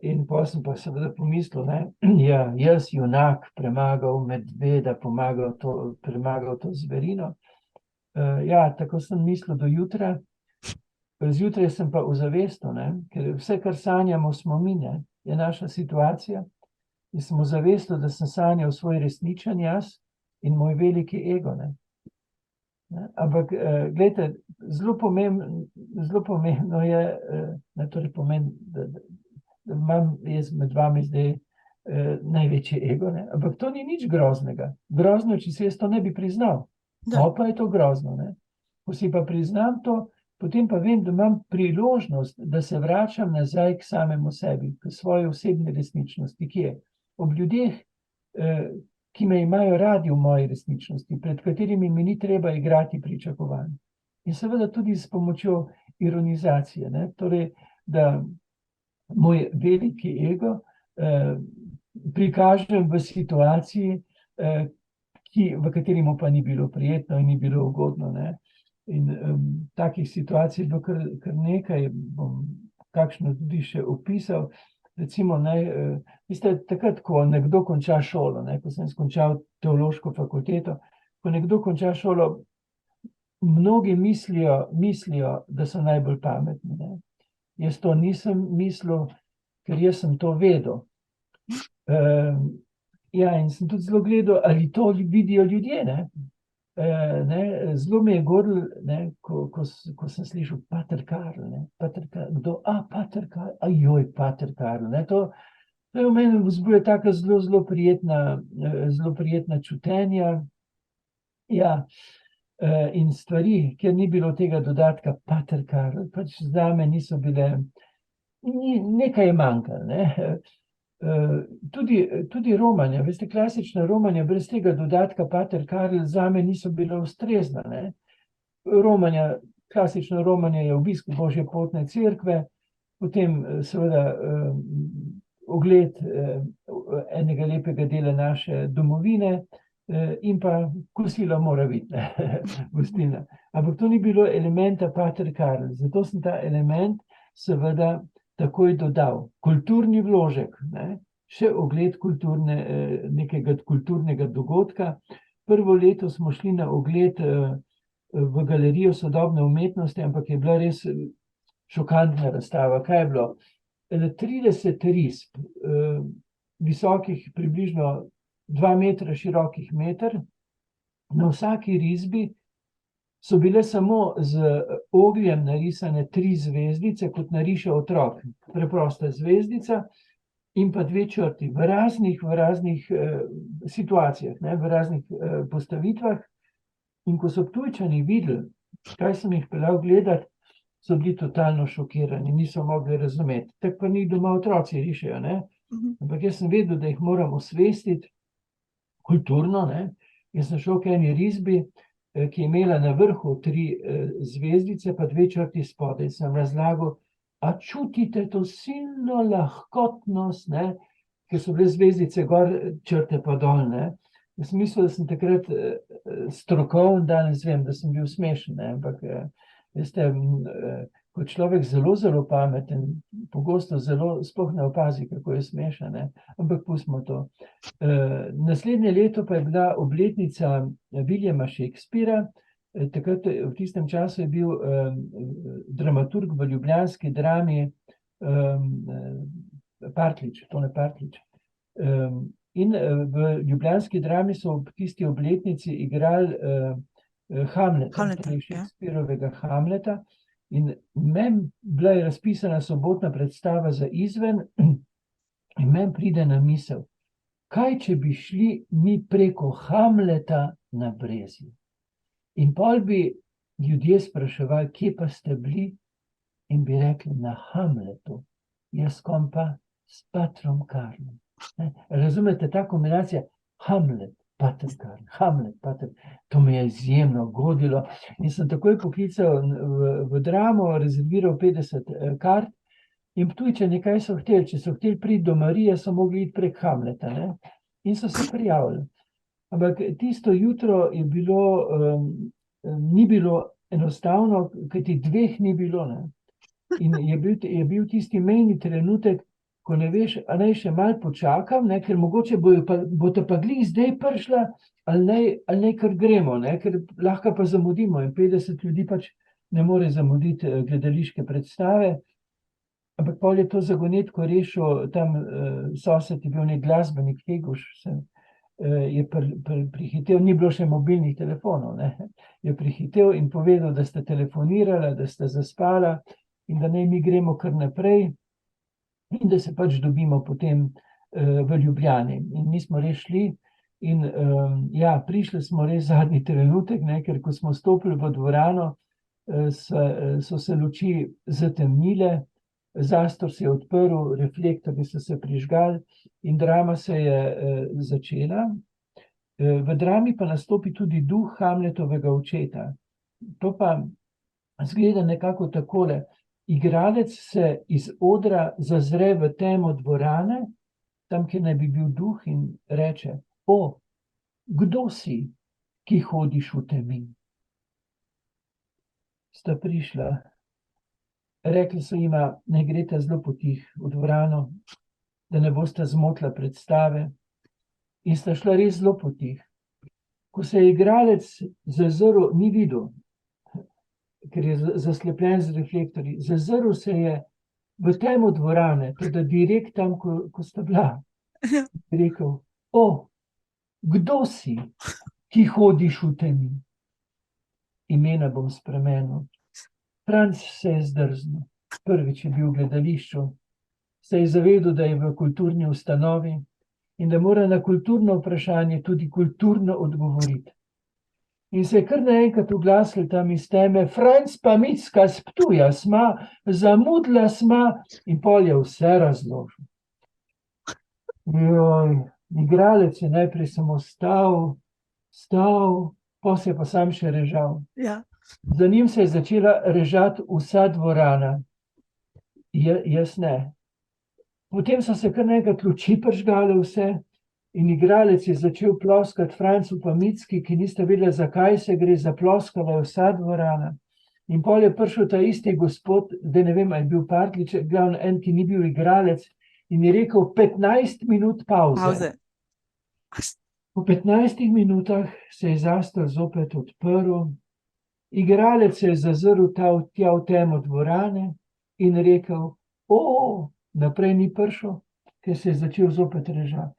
in potem sem pa seveda pomislil, ne, ja, jaz junak premagal medveda, premagal to zverino. Ja, tako sem mislil do jutra. Zjutraj sem pa ozavestil, ne, ker vse, kar sanjamo, smo mi, ne, je naša situacija. In sem ozavestil, da sem sanjal svoj resničen jaz in moj veliki ego, ne. Ampak, glejte, zelo pomembno je, torej pomeni, da imam jaz med vami zdaj največji ego, ne? Ampak to ni nič groznega. Grozno, če si jaz to ne bi priznal. No, pa je to grozno, ne? Ko si pa priznam to, potem pa vem, da imam priložnost, da se vračam nazaj k samemu sebi, k svoji osebni resničnosti, ki je ob ljudeh, ki me imajo radi v moji resničnosti, pred katerimi mi ni treba igrati pričakovanj. in seveda tudi s pomočjo ironizacije, ne? Torej, da moj veliki ego prikažem v situaciji, v kateri mu pa ni bilo prijetno in ni bilo ugodno, ne? In takih situacij je bilo kar nekaj, bom kakšno tudi še opisal. Recimo, veste, takrat, ko nekdo konča šolo, ne, ko sem skončal teološko fakulteto, ko nekdo konča šolo, mnogi mislijo, da so najbolj pametni, ne. Jaz to nisem mislil, ker jaz sem to vedel. Ja, in sem tudi zelo gledal, ali to vidijo ljudje, ne. Zelo me je goril, ne, ko sem slišal Pater Karl, ne, Pater Karl, kdo? Pater Karl, Pater Karl, ne, to v meni vzbuja taka zelo prijetna čutenja, ja, in stvari, kjer ni bilo tega dodatka Pater Karl, pač zame niso bile, nekaj je manjkalo, ne. Tudi romanja, veste, klasična romanja brez tega dodatka Pater Karl zame niso bila ustrezna, ne. Klasično romanje je obisk Božje potne cerkve, potem seveda ogled enega lepega dela naše domovine in pa kosilo mora biti, ne, gostilna. Ampak to ni bilo elementa Pater Karl, zato sem ta element seveda takoj dodal. Kulturni vložek, ne? Še ogled nekega kulturnega dogodka. Prvo leto smo šli na ogled v galerijo sodobne umetnosti, ampak je bila res šokantna razstava. Kaj je bilo? 30 risb, visokih približno 2 metra, širokih meter. Na vsaki risbi so bile samo z ogljem narisane 3 zvezdice, kot nariše otrok. Preprosta zvezdica in pa 2 črti v raznih situacijah, ne, v raznih postavitvah. In ko so Ptujčani videli, kaj sem jih peljal gledati, so bili totalno šokirani, niso mogli razumeti. Tako pa njih doma otroci rišejo, ne. Ampak jaz sem vedel, da jih moram osvestiti kulturno, ne. Jaz sem šel k eni risbi, ki je imela na vrhu 3 zvezdice, pa 2 črti spodaj. Sem razlagal, a čutite to silno lahkotnost, ne, ker so bile zvezdice gor, črte pa dol, ne. Jaz sem mislil, da sem takrat strokoven, danes vem, da sem bil smešen, ne, ampak veste, ko je človek zelo pameten, pogosto sploh ne opazi, kako je smešen, ne, ampak pustimo to. Naslednje leto pa je bila obletnica Williama Shakespeara, takrat v tistem času je bil dramaturg v ljubljanski Drami Partljič, Tone Partljič. In v ljubljanski Drami so ob tisti obletnici igrali Hamleta, torej Shakespearovega Hamleta. In bila je razpisana sobotna predstava za izven in meni pride na misel, kaj če bi šli mi preko Hamleta na Brezje. In pol bi ljudje spraševali, kje pa ste bili, in bi rekli, na Hamletu. Jaz kom pa s Patrom Karlom. Razumete, ta kombinacija Hamlet, Pater Karl, Hamlet, Pater, to me je izjemno godilo. In sem takoj poklical v Dramo, rezerviral 50 kart in Ptujčani, kaj so hteli? Če so hteli priti do Marije, so mogli iti prek Hamleta, ne? In so se prijavili. Ampak tisto jutro je bilo, ni bilo enostavno, kajti 2 ni bilo, ne? In je bil tisti mejni trenutek, ko ne veš, a naj še malo počakam, ne, ker mogoče boste pa glih zdaj prišla, ali naj kar gremo, ne, ker lahko pa zamudimo in 50 ljudi pač ne more zamuditi gledališke predstave. Ampak pol je to zagonetko rešil, tam sosed je bil nek glasbenik, Heguš, je prihitel, ni bilo še mobilnih telefonov, ne, je prihitel in povedal, da sta telefonirala, da sta zaspala in da naj mi gremo kar naprej. In da se pač dobimo potem v Ljubljani. In mi smo res šli in ja, prišli smo res zadnji trenutek, ne, ker ko smo stopili v dvorano, so se luči zatemnile, zastor se je odprl, reflektorji so se prižgali in drama se je začela. V drami pa nastopi tudi duh Hamletovega očeta. To pa Zgleda nekako takole. Igralec se iz odra zazre v temo dvorane, tam, kjer naj bi bil duh, in reče: O, kdo si, ki hodiš v temi? Sta prišla. Rekli so jima, naj gresta zelo potih v dvorano, da ne bosta zmotila predstave. In sta šla res zelo potih. Ko se je igralec zazrl, ni videl, ker je zaslepljen z reflektorji, zazrl se je v temo dvorane, teda direkt tam, ko sta bila. Rekel: O, kdo si, ki hodiš v temi? Imena bom spremenil. Franc se je zdrznil. Prvič je bil v gledališču. Se je zavedel, da je v kulturni ustanovi in da mora na kulturno vprašanje tudi kulturno odgovoriti. In se je kar naenkrat oglasil tam iz teme: Franc pa Micka s Ptuja sma, zamudila sma, in pol je vse razložil. Joj, igralec je najprej samo stal, pa se je pa sam še režal. Ja. Za njim se je začela režati vsa dvorana. Jaz ne. Potem so se kar naenkrat luči prižgale vse in igralec je začel ploskati Francu pa Micki, ki nista vedela, zakaj se gre, zaploskala je vsa dvorana. In pol je prišel ta isti gospod, zdaj ne vem, ali je bil Partljič, glavno en, ki ni bil igralec, in je rekel: 15 minut pavze. Po 15 minutah se je zastor zopet odprl, igralec se je zazrl tja v temo dvorane in rekel: O, naprej ni prišel, ker se je začel zopet režati.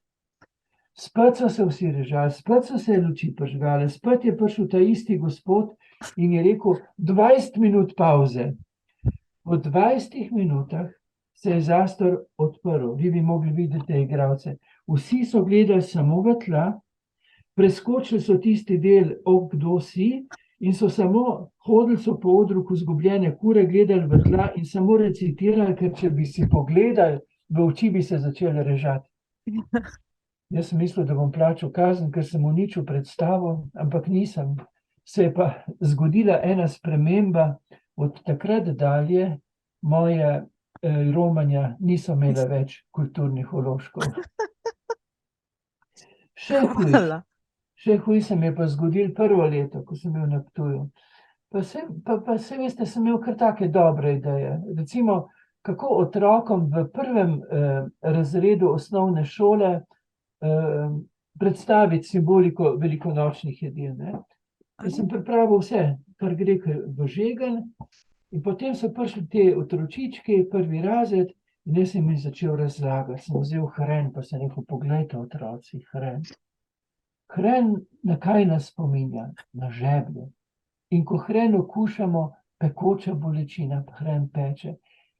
Spet so se vsi režali, spet so se luči prižgale, spet je prišel ta isti gospod in je rekel: 20 minut pavze. Po 20 minutah se je zastor odprl. Vi bi mogli videti te igralce. Vsi so gledali samo v tla, preskočili so tisti del, o, kdo si, in so samo hodili so po odru, ko izgubljene kure, gledali v tla in samo recitirali, ker če bi si pogledali v oči, bi se začeli režati. Jaz sem mislil, da bom plačal kazen, ker sem uničil predstavo, ampak nisem. Se je pa zgodila ena sprememba, od takrat dalje moje romanja niso imele več kulturnih vložkov. Še huj se mi je pa zgodilo prvo leto, ko sem bil na Ptuju. Pa se veste, sem imel kar take dobre ideje. Recimo, kako otrokom v prvem razredu osnovne šole predstaviti simboliko velikonočnih jedil. Jaz sem pripravil vse, kar gre v žegen, in potem so prišli te otročički, prvi razred, in jaz sem jim začel razlagati. Sem vzel hren, pa sem rekel: Poglejte, otroci, hren. Hren na kaj nas spominja? Na žeblje. In ko hren okušamo, pekoča bolečina, hren peče.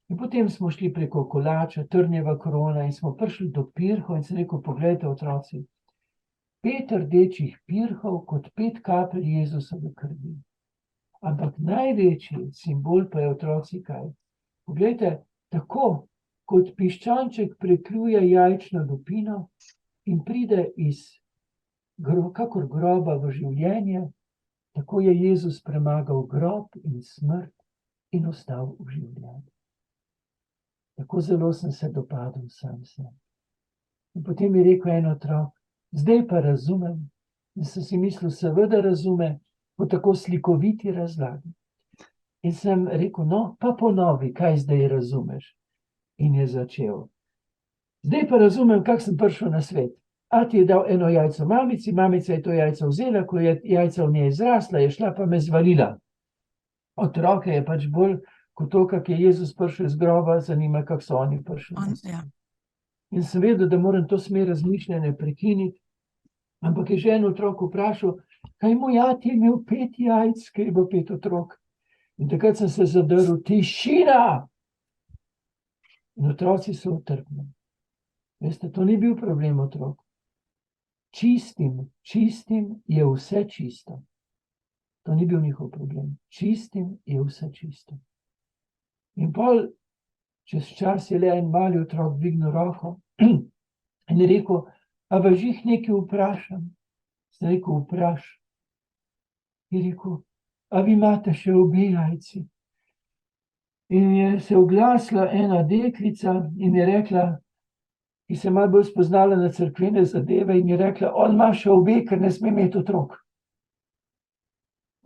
In potem smo šli preko kolača, trnjeva krona, in smo prišli do pirhov in sem rekel: Poglejte, otroci, 5 rdečih pirhov kot 5 kapelj Jezusove krvi. Ampak največji simbol pa je, otroci, kaj? Poglejte, tako kot piščanček prekljuje jajčno lupino in pride iz kakor groba v življenje, tako je Jezus premagal grob in smrt in ostal v življenju. Tako zelo sem se dopadel sam sebi. In potem je rekel en otrok: Zdaj pa razumem. In sem si mislil, seveda razume, po tako slikoviti razlagi. In sem rekel: No, pa ponovi, kaj zdaj razumeš. In je začel: Zdaj pa razumem, kako sem prišel na svet. Ati je dal eno jajco mamici, mamica je to jajco vzela, ko je jajca v njej zrasla, je šla pa me zvalila. Otroke je pač bolj kot to, kako je Jezus prišel iz groba, zanima, kako so oni prišli na svet. In sem vedel, da moram to smer razmišljanja prekiniti, ampak je že en otrok vprašal: Kaj moj ati je imel 5 jajc, ker je bilo 5 otrok? In takrat sem se zadrl: Tišina! In otroci so utrpni. Veste, to ni bil problem otrok. Čistim je vse čisto. To ni bil njihov problem. Čistim je vse čisto. In pol, čez čas je le en mali otrok dvignil roko in je rekel: A vas jih nekaj vprašam? Sem rekel: Vpraš. Je rekel: a vi imate še obe jajci? In je se oglasila ena deklica in je rekla, ki se je malo bolj spoznala na cerkvene zadeve in je rekla, on ima še obe, ker ne sme imeti otrok.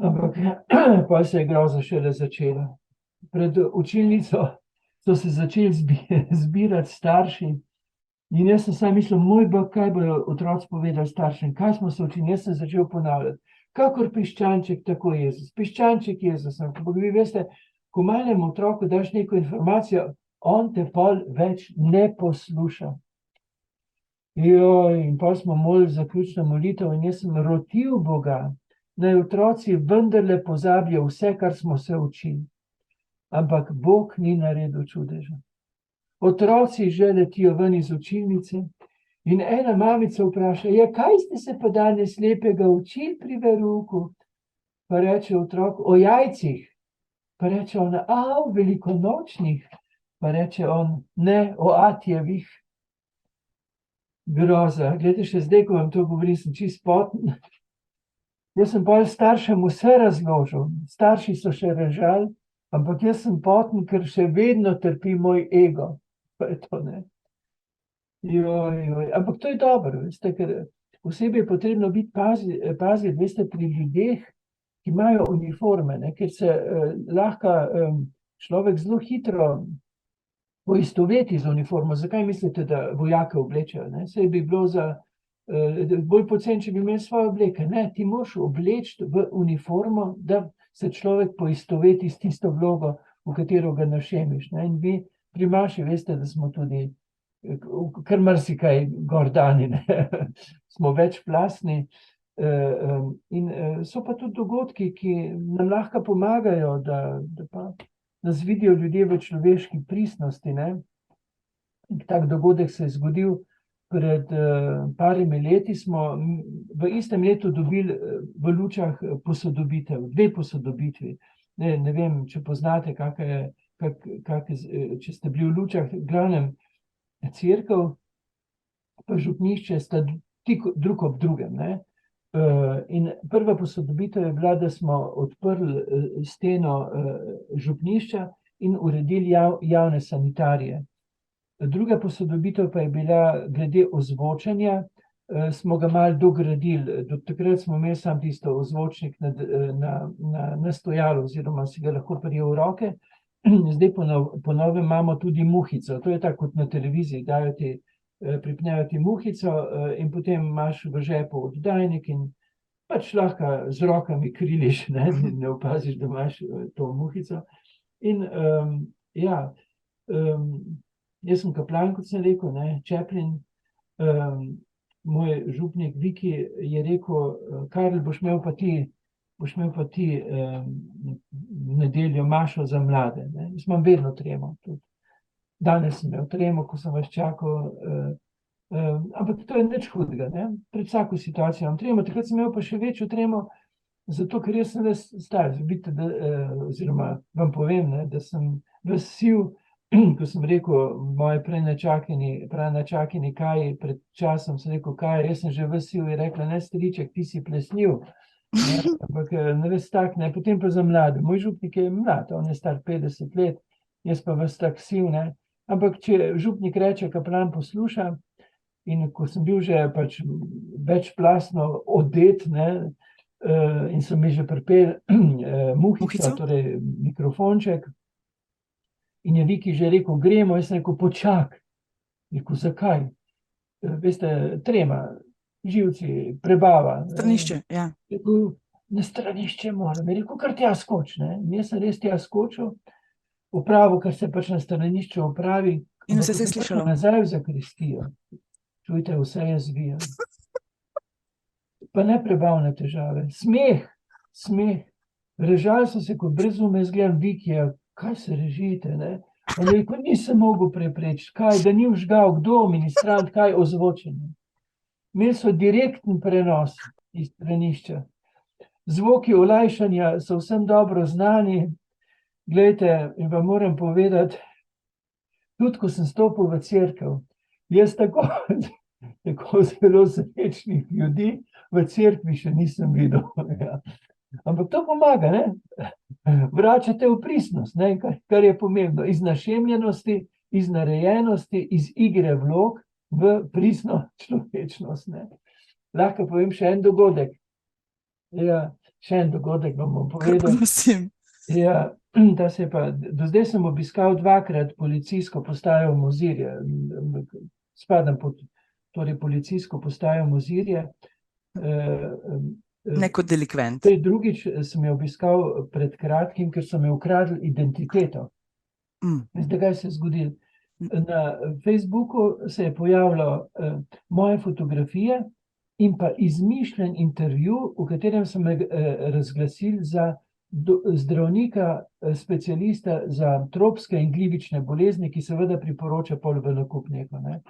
Ampak pa se je groza šele začela. Pred učilnico so se začeli zbirati starši in jaz sem sam mislil, moj bog, kaj bodo otroci povedali staršem, kaj smo se učili, jaz sem začel ponavljati. Kakor piščanček, tako Jezus. Piščanček Jezus. Ampak vi veste, ko malemu otroku daš neko informacijo, on te pol več ne posluša. In pa smo molili zaključno molitev in jaz sem rotil Boga, naj otroci vendarle pozabijo vse, kar smo se učili. Ampak Bog ni naredil čudeža. Otroci že letijo ven iz učilnice in ena mamica vpraša, ja, kaj ste se pa danes lepega učili pri verouku? Pa reče otrok, o jajcih. Pa reče ona, o velikonočnih. Pa reče on, ne, o atjevih. Groza. Glede, še zdaj, ko vam to govorim, sem čist poten. Jaz sem pa staršem vse razložil. Starši so še režali, ampak jaz sem poten, ker še vedno trpi moj ego. Pa je to, ne. Ampak to je dobro, veste, ker posebej je potrebno biti paziti, veste, pri ljudeh, ki imajo uniforme, ne, ker se lahko človek zelo hitro poistoveti z uniformo. Zakaj mislite, da vojake oblečejo? Saj bi bilo bolj poceni, če bi imeli svoje obleke. Ne, ti moraš obleči v uniformo, da se človek poistoveti s tisto vlogo, v katero ga našemiš. In vi pri Maši veste, da smo tudi kar marsikaj gordani, smo večplastni. In so pa tudi dogodki, ki nam lahko pomagajo, da pa nas vidijo ljudje v človeški pristnosti. Tak dogodek se je zgodil pred parimi leti, smo v istem letu dobili v Lučah posodobitev, 2 posodobitvi. Ne vem, če poznate, če ste bili v Lučah, v glavnem cerkev pa župnišče sta drug ob drugem. In prva posodobitev je bila, da smo odprli steno župnišča in uredili javne sanitarije. Druga posodobitev pa je bila glede ozvočenja, smo ga malo dogradili. Do takrat smo imeli sam tisto ozvočnik na stojalu, oziroma si ga lahko prijel v roke. Zdaj po novem imamo tudi muhico. To je tako kot na televiziji, pripnejo ti muhico in potem imaš v žepu oddajnik in pač lahko z rokami kriliš, ne opaziš, da imaš to muhico. In jaz sem kaplan, kot sem rekel, Chaplin, moj župnik Viki je rekel, Karl, boš imel pa ti nedeljo mašo za mlade. Jaz imam vedno tremo. Danes sem imel tremo, ko sem vas čakal, ampak to je nič hudega. Pred vsako situacijo imam tremo, takrat sem imel pa še večjo tremo, zato ker jaz sem ves star. Oziroma vam povem, da sem ves siv, ko sem rekel moje pranačakinji Kaji pred časom, sem rekel, Kaj, jaz sem že ves siv, je rekla, ne, striček, ti si plesniv. Ampak ne ves tak, potem pa za mlade. Moj župnik je mlad, on je star 50 let, jaz pa ves tak siv, Ampak če župnik reče, kaplan posluša, in ko sem bil že pač večplastno odet, in so mi že pripeli muhico, torej mikrofonček, in je Viki že rekel, gremo, jaz sem rekel, počak. Rekel, zakaj? Veste, trema, živci, prebava. Stranišče, ja. Rekel, na stranišče moram. Je rekel, kar tja skoč. Jaz sem res tja skočil, opravil, kar se pač na stranišču opravi. In vse se je slišalo. Nazaj v zakristijo. Čujte, vse je zvijal. Pa ne prebavne težave. Smeh. Režali so se kot brezume, zgledam Vikija, kaj se režite, On je rekel, nisem mogel preprečiti. Kaj, da ni vžgal, kdo, ministrant, kaj ozvočenje. Imeli so direktni prenos iz stranišča. Zvoki olajšanja so vsem dobro znani. Glejte, in vam moram povedati, tudi ko sem stopil v cerkev, jaz tako zelo srečnih ljudi v cerkvi še nisem videl. Ampak to pomaga, ne? Vračate v pristnost, ne? Kar je pomembno. Iz našemljenosti, iz narejenosti, iz igre vlog v pristno človečnost. Ne? Lahko povem še en dogodek. Ja, še en dogodek vam bom povedal. Prosim. Ja, do zdaj sem obiskal 2-krat policijsko postajo Mozirje. Spadam pod policijsko postajo Mozirje. Ne kot delikvent. Drugič sem jo obiskal pred kratkim, ker so mi ukradli identiteto. Veste, kaj se je zgodilo? Na Facebooku se je pojavilo moje fotografije in pa izmišljen intervju, v katerem so me razglasili za zdravnika, specialista za tropske in glivične bolezni, ki seveda priporoča pol v nakup neko. Ne?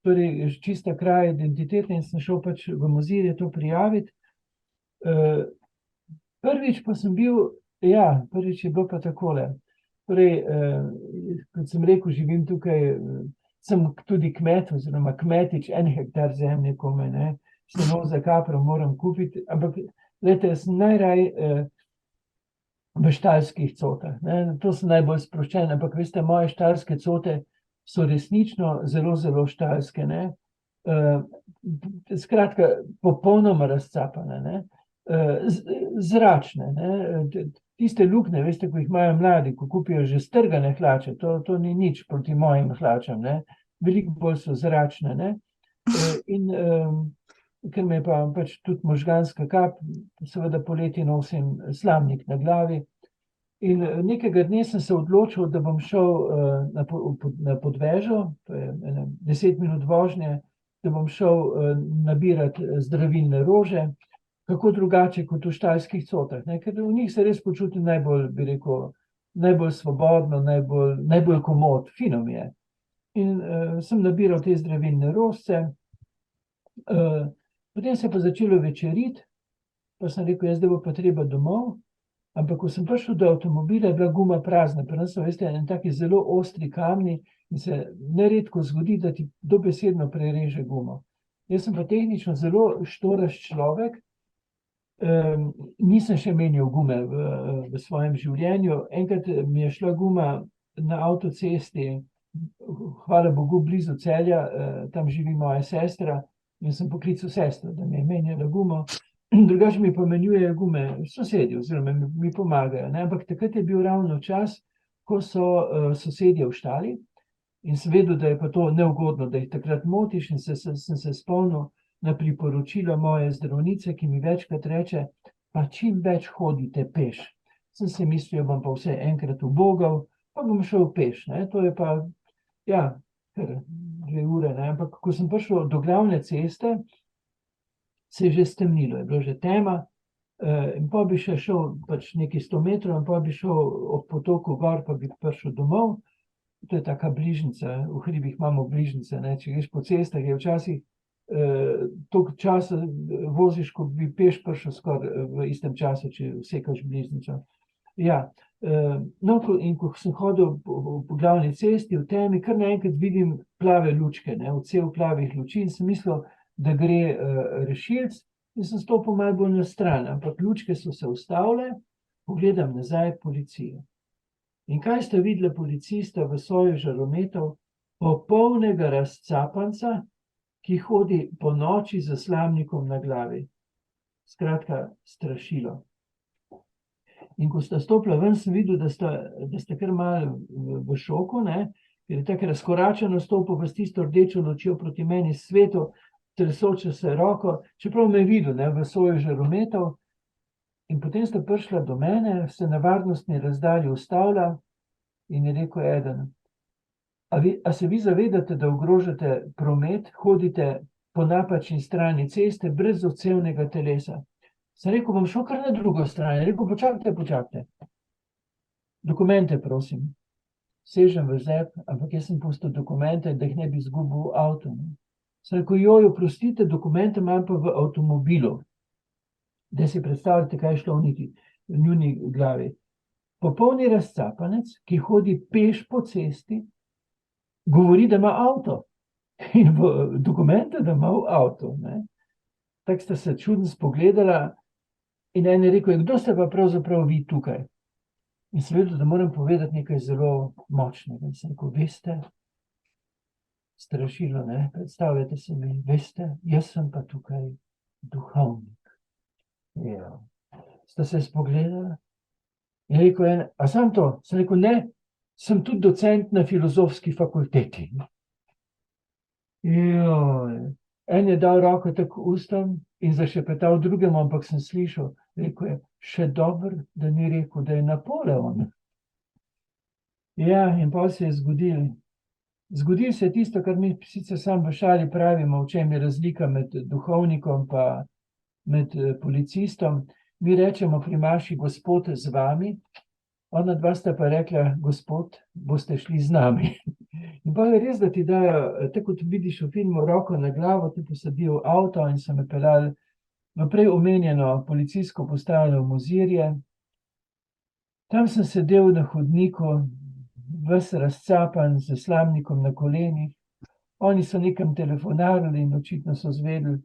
Torej, čista kraja identitete in sem šel pač v Mozirje to prijaviti. Prvič pa sem bil, prvič je bilo pa takole. Torej, kot sem rekel, živim tukaj, sem tudi kmet, oziroma kmetič, 1 hektar zemlje komaj, ne, seno za kapro moram kupiti, ampak, glejte, jaz sem najraj v štalskih cotah, ne, to sem najbolj sproščen, ampak veste, moje štalske cote so resnično zelo, zelo štalske, ne, skratka, popolnoma razcapane, ne, zračne, ne, tiste luknje, veste, ko jih imajo mladi, ko kupijo že strgane hlače, to ni nič proti mojim hlačam, ne, veliko bolj so zračne, ne, in ker me je pa pač tudi možganska kap, seveda poleti nosim slamnik na glavi in nekega dne sem se odločil, da bom šel na Podvežo, to je 10 minut vožnje, da bom šel nabirati zdravilne rože, kako drugače kot v štalskih cotah, ne? Ker v njih se res počutim najbolj, bi rekel, najbolj svobodno, najbolj komod, fino mi je. In sem nabiral te zdravilne rožce, potem se je pa začelo večeriti, pa sem rekel, zdaj bo pa treba domov, ampak ko sem prišel do avtomobila, je bila guma prazna, pa nas so, veste, en taki zelo ostri kamni in se neredko zgodi, da ti dobesedno prereže gumo. Jaz sem pa tehnično zelo štoraš človek, nisem še menjal gume v svojem življenju. Enkrat mi je šla guma na avtocesti, hvala Bogu, blizu Celja, tam živi moja sestra in sem poklical sestro, da mi je menjala gumo. Drugače mi pa menjujejo gume sosedje, oziroma mi pomagajo, ne? Ampak takrat je bil ravno čas, ko so sosedje v štali in sem vedel, da je pa to neugodno, da jih takrat motiš in sem se spomnil na priporočilo moje zdravnice, ki mi večkrat reče, pa čim več hodite peš. Sem si mislil, bom pa vse enkrat ubogal, pa bom šel peš, ne? To je pa, kar 2 ure, ne? Ampak ko sem prišel do glavne ceste, se je že stemnilo, je bilo že tema, in pa bi še šel pač nekaj 100 metrov, in pa bi šel ob potoku gor, pa bi prišel domov. To je taka bližnjica, v hribih imamo bližnjice, ne? Če greš po cestah, je včasih toliko časa voziš, ko bi peš prišel skoraj v istem času, če vsekaš bližnjico. No, in ko sem hodil po glavni cesti v temi, kar naenkrat vidim plave lučke, ne, odsev plavih luči in sem mislil, da gre rešilec in sem stopil malo bolj na stran, ampak lučke so se ustavile, pogledam nazaj, policija. In kaj sta videla policista v soju žarometov? Popolnega razcapanca, ki hodi po noči z slamnikom na glavi. Skratka, strašilo. In ko sta stopila ven, sem videl, da sta kar malo v šoku, ne? Ker je tako razkoračeno stopil pa s tisto rdečo lučjo proti meni svetu, tresoče se roko, čeprav me je videl, ne, v soju žarometov. In potem sta prišla do mene, se na varnostni razdalji ustavila in je rekel eden, a se vi zavedate, da ogrožate promet, hodite po napačni strani ceste brez odcevnega telesa? Sem rekel, bom šel kar na drugo stran. Je rekel, počakajte. Dokumente, prosim. Sežem v žep, ampak jaz sem pustil dokumente, da jih ne bi izgubil v avtu. Sem rekel, joj, oprostite, dokumente imam pa v avtomobilu. Da si predstavljate, kaj je šlo v njuni glavi. Popolni razcapanec, ki hodi peš po cesti, govori, da ima avto. In v dokumente, da ima avto. Tako sta se čudno spogledala In en je rekel, kdo ste pa pravzaprav vi tukaj? In sem vedel, da moram povedati nekaj zelo močnega. In sem rekel, veste, strašilo, ne, predstavljate se mi, veste, jaz sem pa tukaj duhovnik. Ja. Sta se spogledala in rekel en, a sam to? Sem rekel, ne, sem tudi docent na filozofski fakulteti. Joj. En je dal roko tako ustom in zašepetal drugemu, ampak sem slišal, rekel je, še dobro, da ni rekel, da je Napoleon. Ja, in potem se je zgodilo. Zgodilo se je tisto, kar mi sicer sam v šali pravimo, v čem je razlika med duhovnikom pa med policistom. Mi rečemo pri maši, gospod z vami, ona dva sta pa rekla, gospod, boste šli z nami. In pa je res, da ti dajo, tako kot vidiš v filmu, roko na glavo, ti posadijo v avto in so me peljali v prej omenjeno policijsko postajo v Mozirje. Tam sem sedel na hodniku, ves razcapan, z slamnikom na kolenih. Oni so nekam telefonarili in očitno so zvedeli,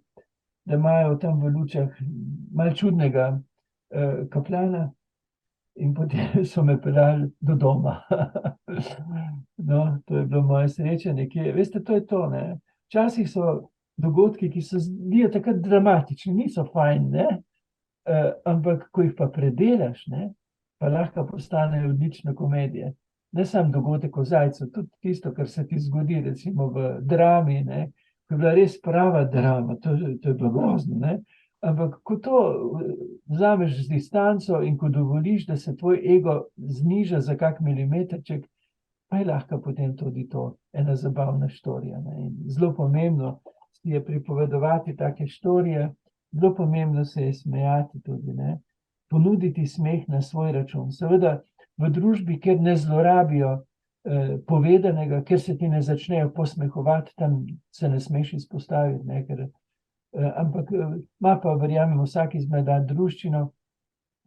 da imajo tam v Lučah malo čudnega kaplana. In potem so me peljali do doma. No, to je bilo moje sreče nekje. Veste, to je to, ne. Včasih so dogodki, ki se zdijo takrat dramatični, niso fajn, ne. Ampak, ko jih pa predelaš, ne, pa lahko postanejo odlične komedije. Ne samo dogodek o zajcu, tudi tisto, kar se ti zgodi, recimo v drami, ne, ko je bila res prava drama, to je bilo grozno, ne. Ampak, ko to vzameš z distanco in ko dovoliš, da se tvoj ego zniža za kak milimetrček, pa je lahko potem tudi to ena zabavna štorija, ne. In zelo pomembno je pripovedovati take štorije, zelo pomembno se je smejati tudi, ne. Ponuditi smeh na svoj račun. Seveda v družbi, kjer ne zlorabijo povedanega, kjer se ti ne začnejo posmehovati, tam se ne smeš izpostaviti, ne, ker ampak ima pa, verjamem, vsak izmed dan druščino,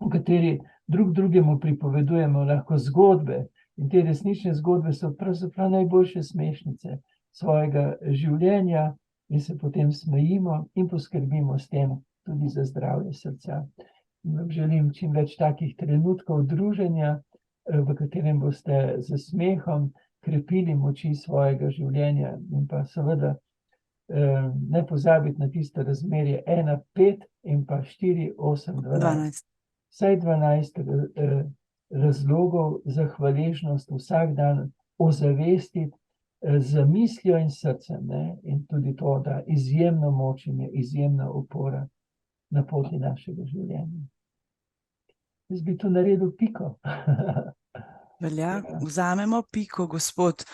v kateri drug drugemu pripovedujemo lahko zgodbe. In te resnične zgodbe so pravzaprav najboljše smešnice svojega življenja in se potem smejimo in poskrbimo s tem tudi za zdravje srca. In vam želim čim več takih trenutkov druženja, v katerem boste z smehom krepili moči svojega življenja in pa seveda ne pozabiti na tisto razmerje 1:5 in pa 4:8:12. Vsaj 12 razlogov za hvaležnost vsak dan ozavestiti z mislijo in srcem, ne? In tudi to, da izjemno moč in je izjemna opora na poti našega življenja. Jaz bi tu naredil piko. Velja, vzamemo piko, gospod.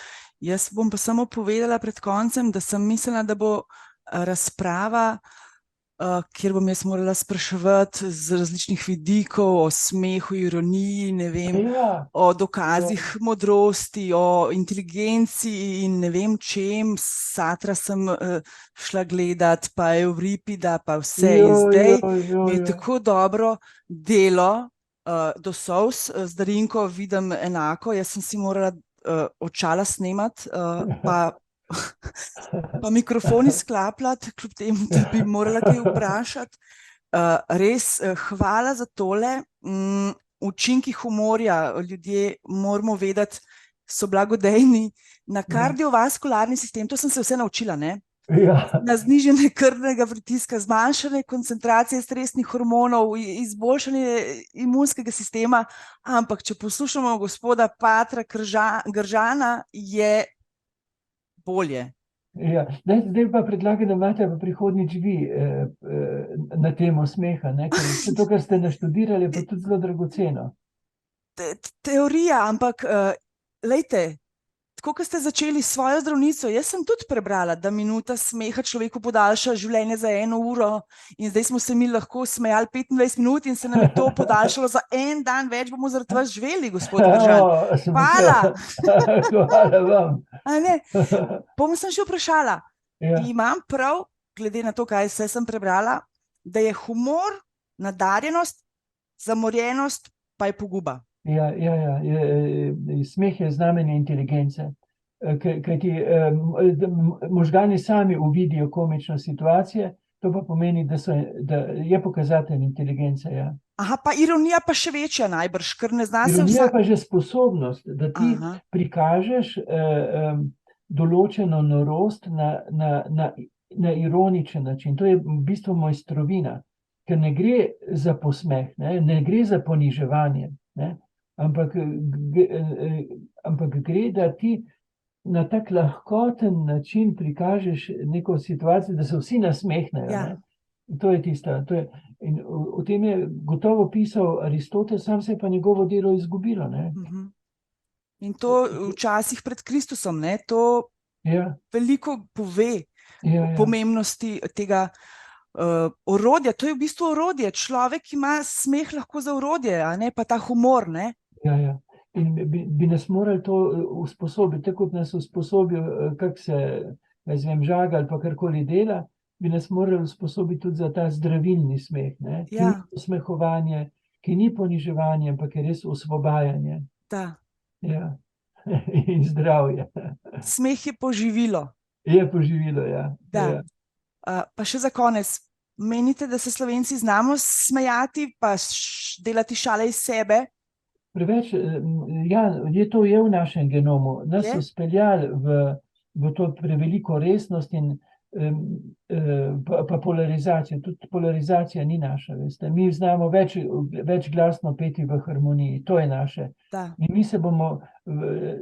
Jaz bom pa samo povedala pred koncem, da sem mislila, da bo razprava, kjer bom jaz morala spraševati z različnih vidikov o smehu, ironiji, ne vem, o dokazih modrosti, o inteligenci in ne vem čem. Satra sem šla gledat, pa Euripida, pa vse. In zdaj mi je tako dobro delo, do solz, z Darinko vidim enako. Jaz sem si morala očala snemati, pa mikrofon izklapljati, kljub temu, da bi morala kaj vprašati. Res, hvala za tole. Učinki humorja, ljudje moramo vedeti, so blagodejni na kardiovaskularni sistem. To sem se vse naučila, ne? Ja. Na znižanje krvnega pritiska, zmanjšanje koncentracije stresnih hormonov, izboljšanje imunskega sistema, ampak če poslušamo gospoda Patra Gržana, je bolje. Ja. Zdaj pa predlagam, da imate v prihodnjič vi na temo smeha, ne? Ker vse to, kar ste naštudirali, je pa tudi zelo dragoceno. Teorija, ampak lejte, tako, ko ste začeli s svojo zdravnico, jaz sem tudi prebrala, da minuta smeha človeku podaljša življenje za 1 uro in zdaj smo se mi lahko smejali 25 minut in se nam je to podaljšalo za 1 dan več, bomo zaradi vas živeli, gospod Gržan. Hvala! Hvala vam. A ne, bom sem še vprašala, Ja. imam prav, glede na to, kaj vse sem prebrala, da je humor, nadarjenost, zamorjenost pa je poguba. Ja. Smeh je znamenje inteligence, kajti možgani sami uvidijo komično situacije, To pa pomeni, da je pokazatelj inteligence. Ja. Aha, pa ironija pa še večja najbrž, ker ne zna se Ironija vsak... pa že sposobnost, da ti Aha. prikažeš določeno norost na ironičen način. To je v bistvu mojstrovina, ker ne gre za posmeh, ne gre za poniževanje, ne, ampak gre, da ti na tak lahkoten način prikažeš neko situacijo, da se vsi nasmehnejo. Ja. Ne. To je tisto. In o tem je gotovo pisal Aristotel, sam se je pa njegovo delo izgubilo. Ne. In to včasih pred Kristusom, ne, to veliko pove pomembnosti tega orodja. To je v bistvu orodje. Človek ima smeh lahko za orodje, a ne pa ta humor, ne? Ja. In bi nas morali to usposobiti, tako kot nas usposobijo, kak se, žaga ali pa karkoli dela, bi nas morali usposobiti tudi za ta zdravilni smeh, ne? Ki ni usmehovanje, ki ni poniževanje, ampak je res osvobajanje. Da. Ja. In zdravje. Smeh je poživilo. Je poživilo, ja. Da. Pa še za konec, menite, da se Slovenci znamo smejati, pa delati šale iz sebe? Preveč, ja, to je v našem genomu. Nas so speljali v to preveliko resnost in pa polarizacijo. Tudi polarizacija ni naša, veste. Mi znamo večglasno peti v harmoniji, to je naše. In mi se bomo,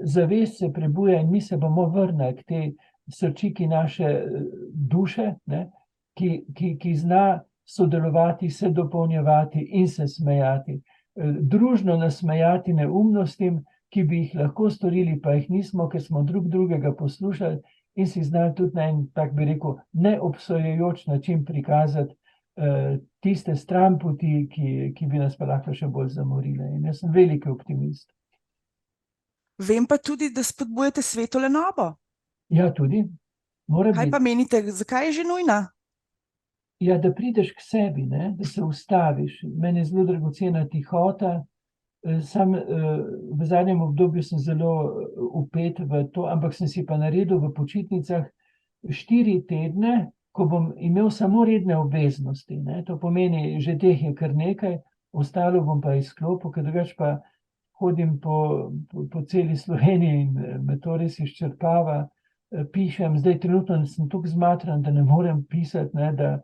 zavest se prebuja in mi se bomo vrnili k tej srčiki naše duše, ne, ki zna sodelovati, se dopolnjevati in se smejati. Družno nasmejati neumnostim, ki bi jih lahko storili, pa jih nismo, ker smo drug drugega poslušali in si znali tudi na en, tak bi rekel, neobsojajoč način prikazati tiste stranpoti, ki bi nas pa lahko še bolj zamorile. In jaz sem veliki optimist. Vem pa tudi, da spodbujate sveto lenobo. Ja, tudi. Kaj pa menite, zakaj je že nujna? Ja, da prideš k sebi, ne? Da se ustaviš. Meni je zelo dragocena tihota. Sam v zadnjem obdobju sem zelo vpet v to, ampak sem si pa naredil v počitnicah 4 tedne, ko bom imel samo redne obveznosti. Ne? To pomeni, že teh je kar nekaj, ostalo bom pa izklopil, ker drugače pa hodim po celi Sloveniji in me to res izčrpava. Pišem, zdaj trenutno sem tako zmatran, da ne morem pisati, ne,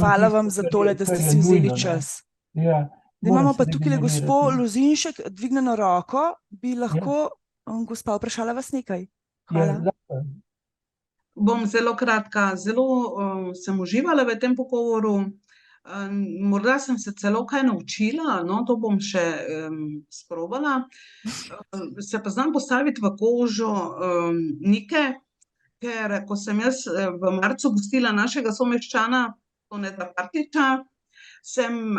hvala vam za tole, da ste si vzeli čas. Ja, imamo pa tukaj gospo Lozinšek, dvignjeno roko, bi lahko gospa vprašala vas nekaj. Hvala. Bom zelo kratka. Zelo sem uživala v tem pogovoru. Morda sem se celo kaj naučila, no, to bom še sprobala. Se pa znam postaviti v kožo Nike, ker ko sem jaz v marcu gostila našega someščana Toneta Partiča, sem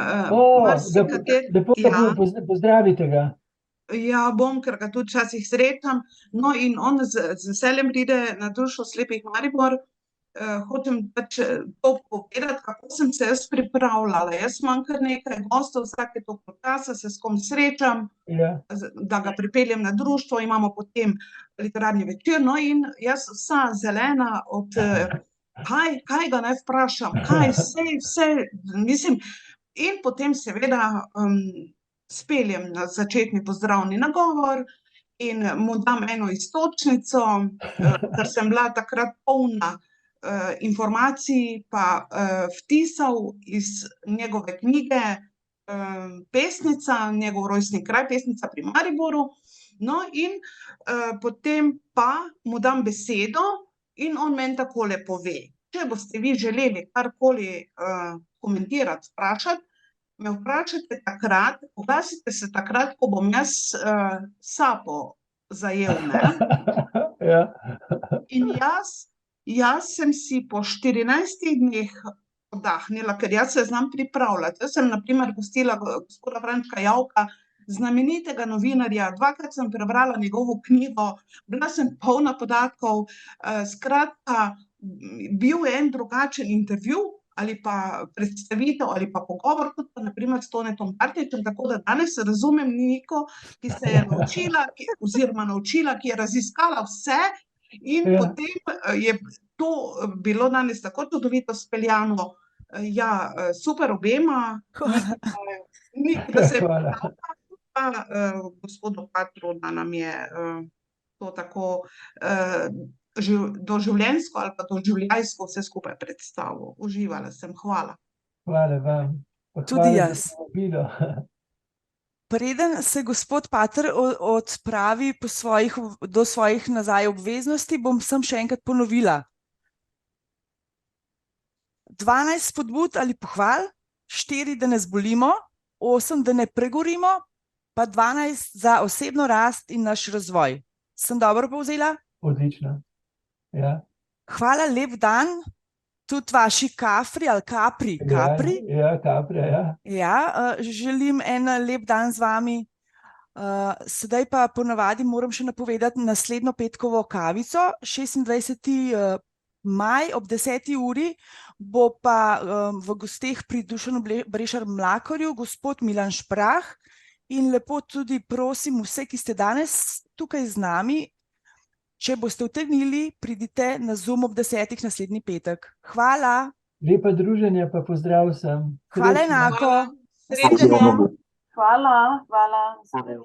lepo pozdravite ga. Ja, bom, ker ga tudi včasih srečam. No, in on z veseljem pride na Društvo slepih Maribor. Hočem pač to povedati, kako sem se jaz pripravljala. Jaz imam kar nekaj gostov, vsake toliko časa se s kom srečam, da ga pripeljem na društvo, imamo potem literarni večer, no, in jaz vsa zelena od kaj ga naj vprašam, kaj vse, mislim, in potem seveda speljem na začetni pozdravni nagovor in mu dam eno iztočnico, ker sem bila takrat polna informacij, pa vtisal iz njegove knjige Pesnica, njegov rojstni kraj, Pesnica pri Mariboru. No, in potem pa mu dam besedo in on meni takole pove: če boste vi želeli karkoli komentirati, vprašati, me vprašate takrat, oglasite se takrat, ko bom jaz sapo zajel, ne? In jaz sem si po 14 dneh oddahnila, ker jaz se znam pripravljati. Jaz sem na primer gostila gospoda Frančka Javka, znamenitega novinarja, 2-krat sem prebrala njegovo knjigo, bila sem polna podatkov, skratka, bil je en drugačen intervju ali pa predstavitev ali pa pogovor, tudi pa na primer s Tonetom Partičem, tako da danes razumem Niko, ki se je naučila, oziroma naučila, ki je raziskala vse In Ja. potem je to bilo danes tako čudovito speljano. Ja, super obema. Niki pa se je Hvala. pa gospodu Patru, da nam je to tako doživljenjsko ali pa doživljajsko vse skupaj predstavil. Uživala sem, hvala. Hvala vam. Pa Tudi hvala jaz. za povabilo. Preden se gospod Pater odpravi do svojih nazaj obveznosti, bom sem še enkrat ponovila. 12 spodbud ali pohval, 4, da ne zbolimo, 8, da ne pregorimo, pa 12 za osebno rast in naš razvoj. Sem dobro povzela? Odlično. Ja. Hvala, lep dan. Tudi vaši Kapri ali Kapri. Ja, Kapri, ja. Ja, želim en lep dan z vami. Sedaj pa ponavadi moram še napovedati naslednjo petkovo kavico, 26. maj ob 10. uri, bo pa v gosteh pri Dušanu Brešar Mlakarju gospod Milan Šprah in lepo tudi prosim vse, ki ste danes tukaj z nami, če boste utegnili, pridite na Zoom ob 10. naslednji petek. Hvala. Lepa druženja, pa pozdrav vsem. Hvala Srečno. enako. Srečno. Nasvidenje. Hvala.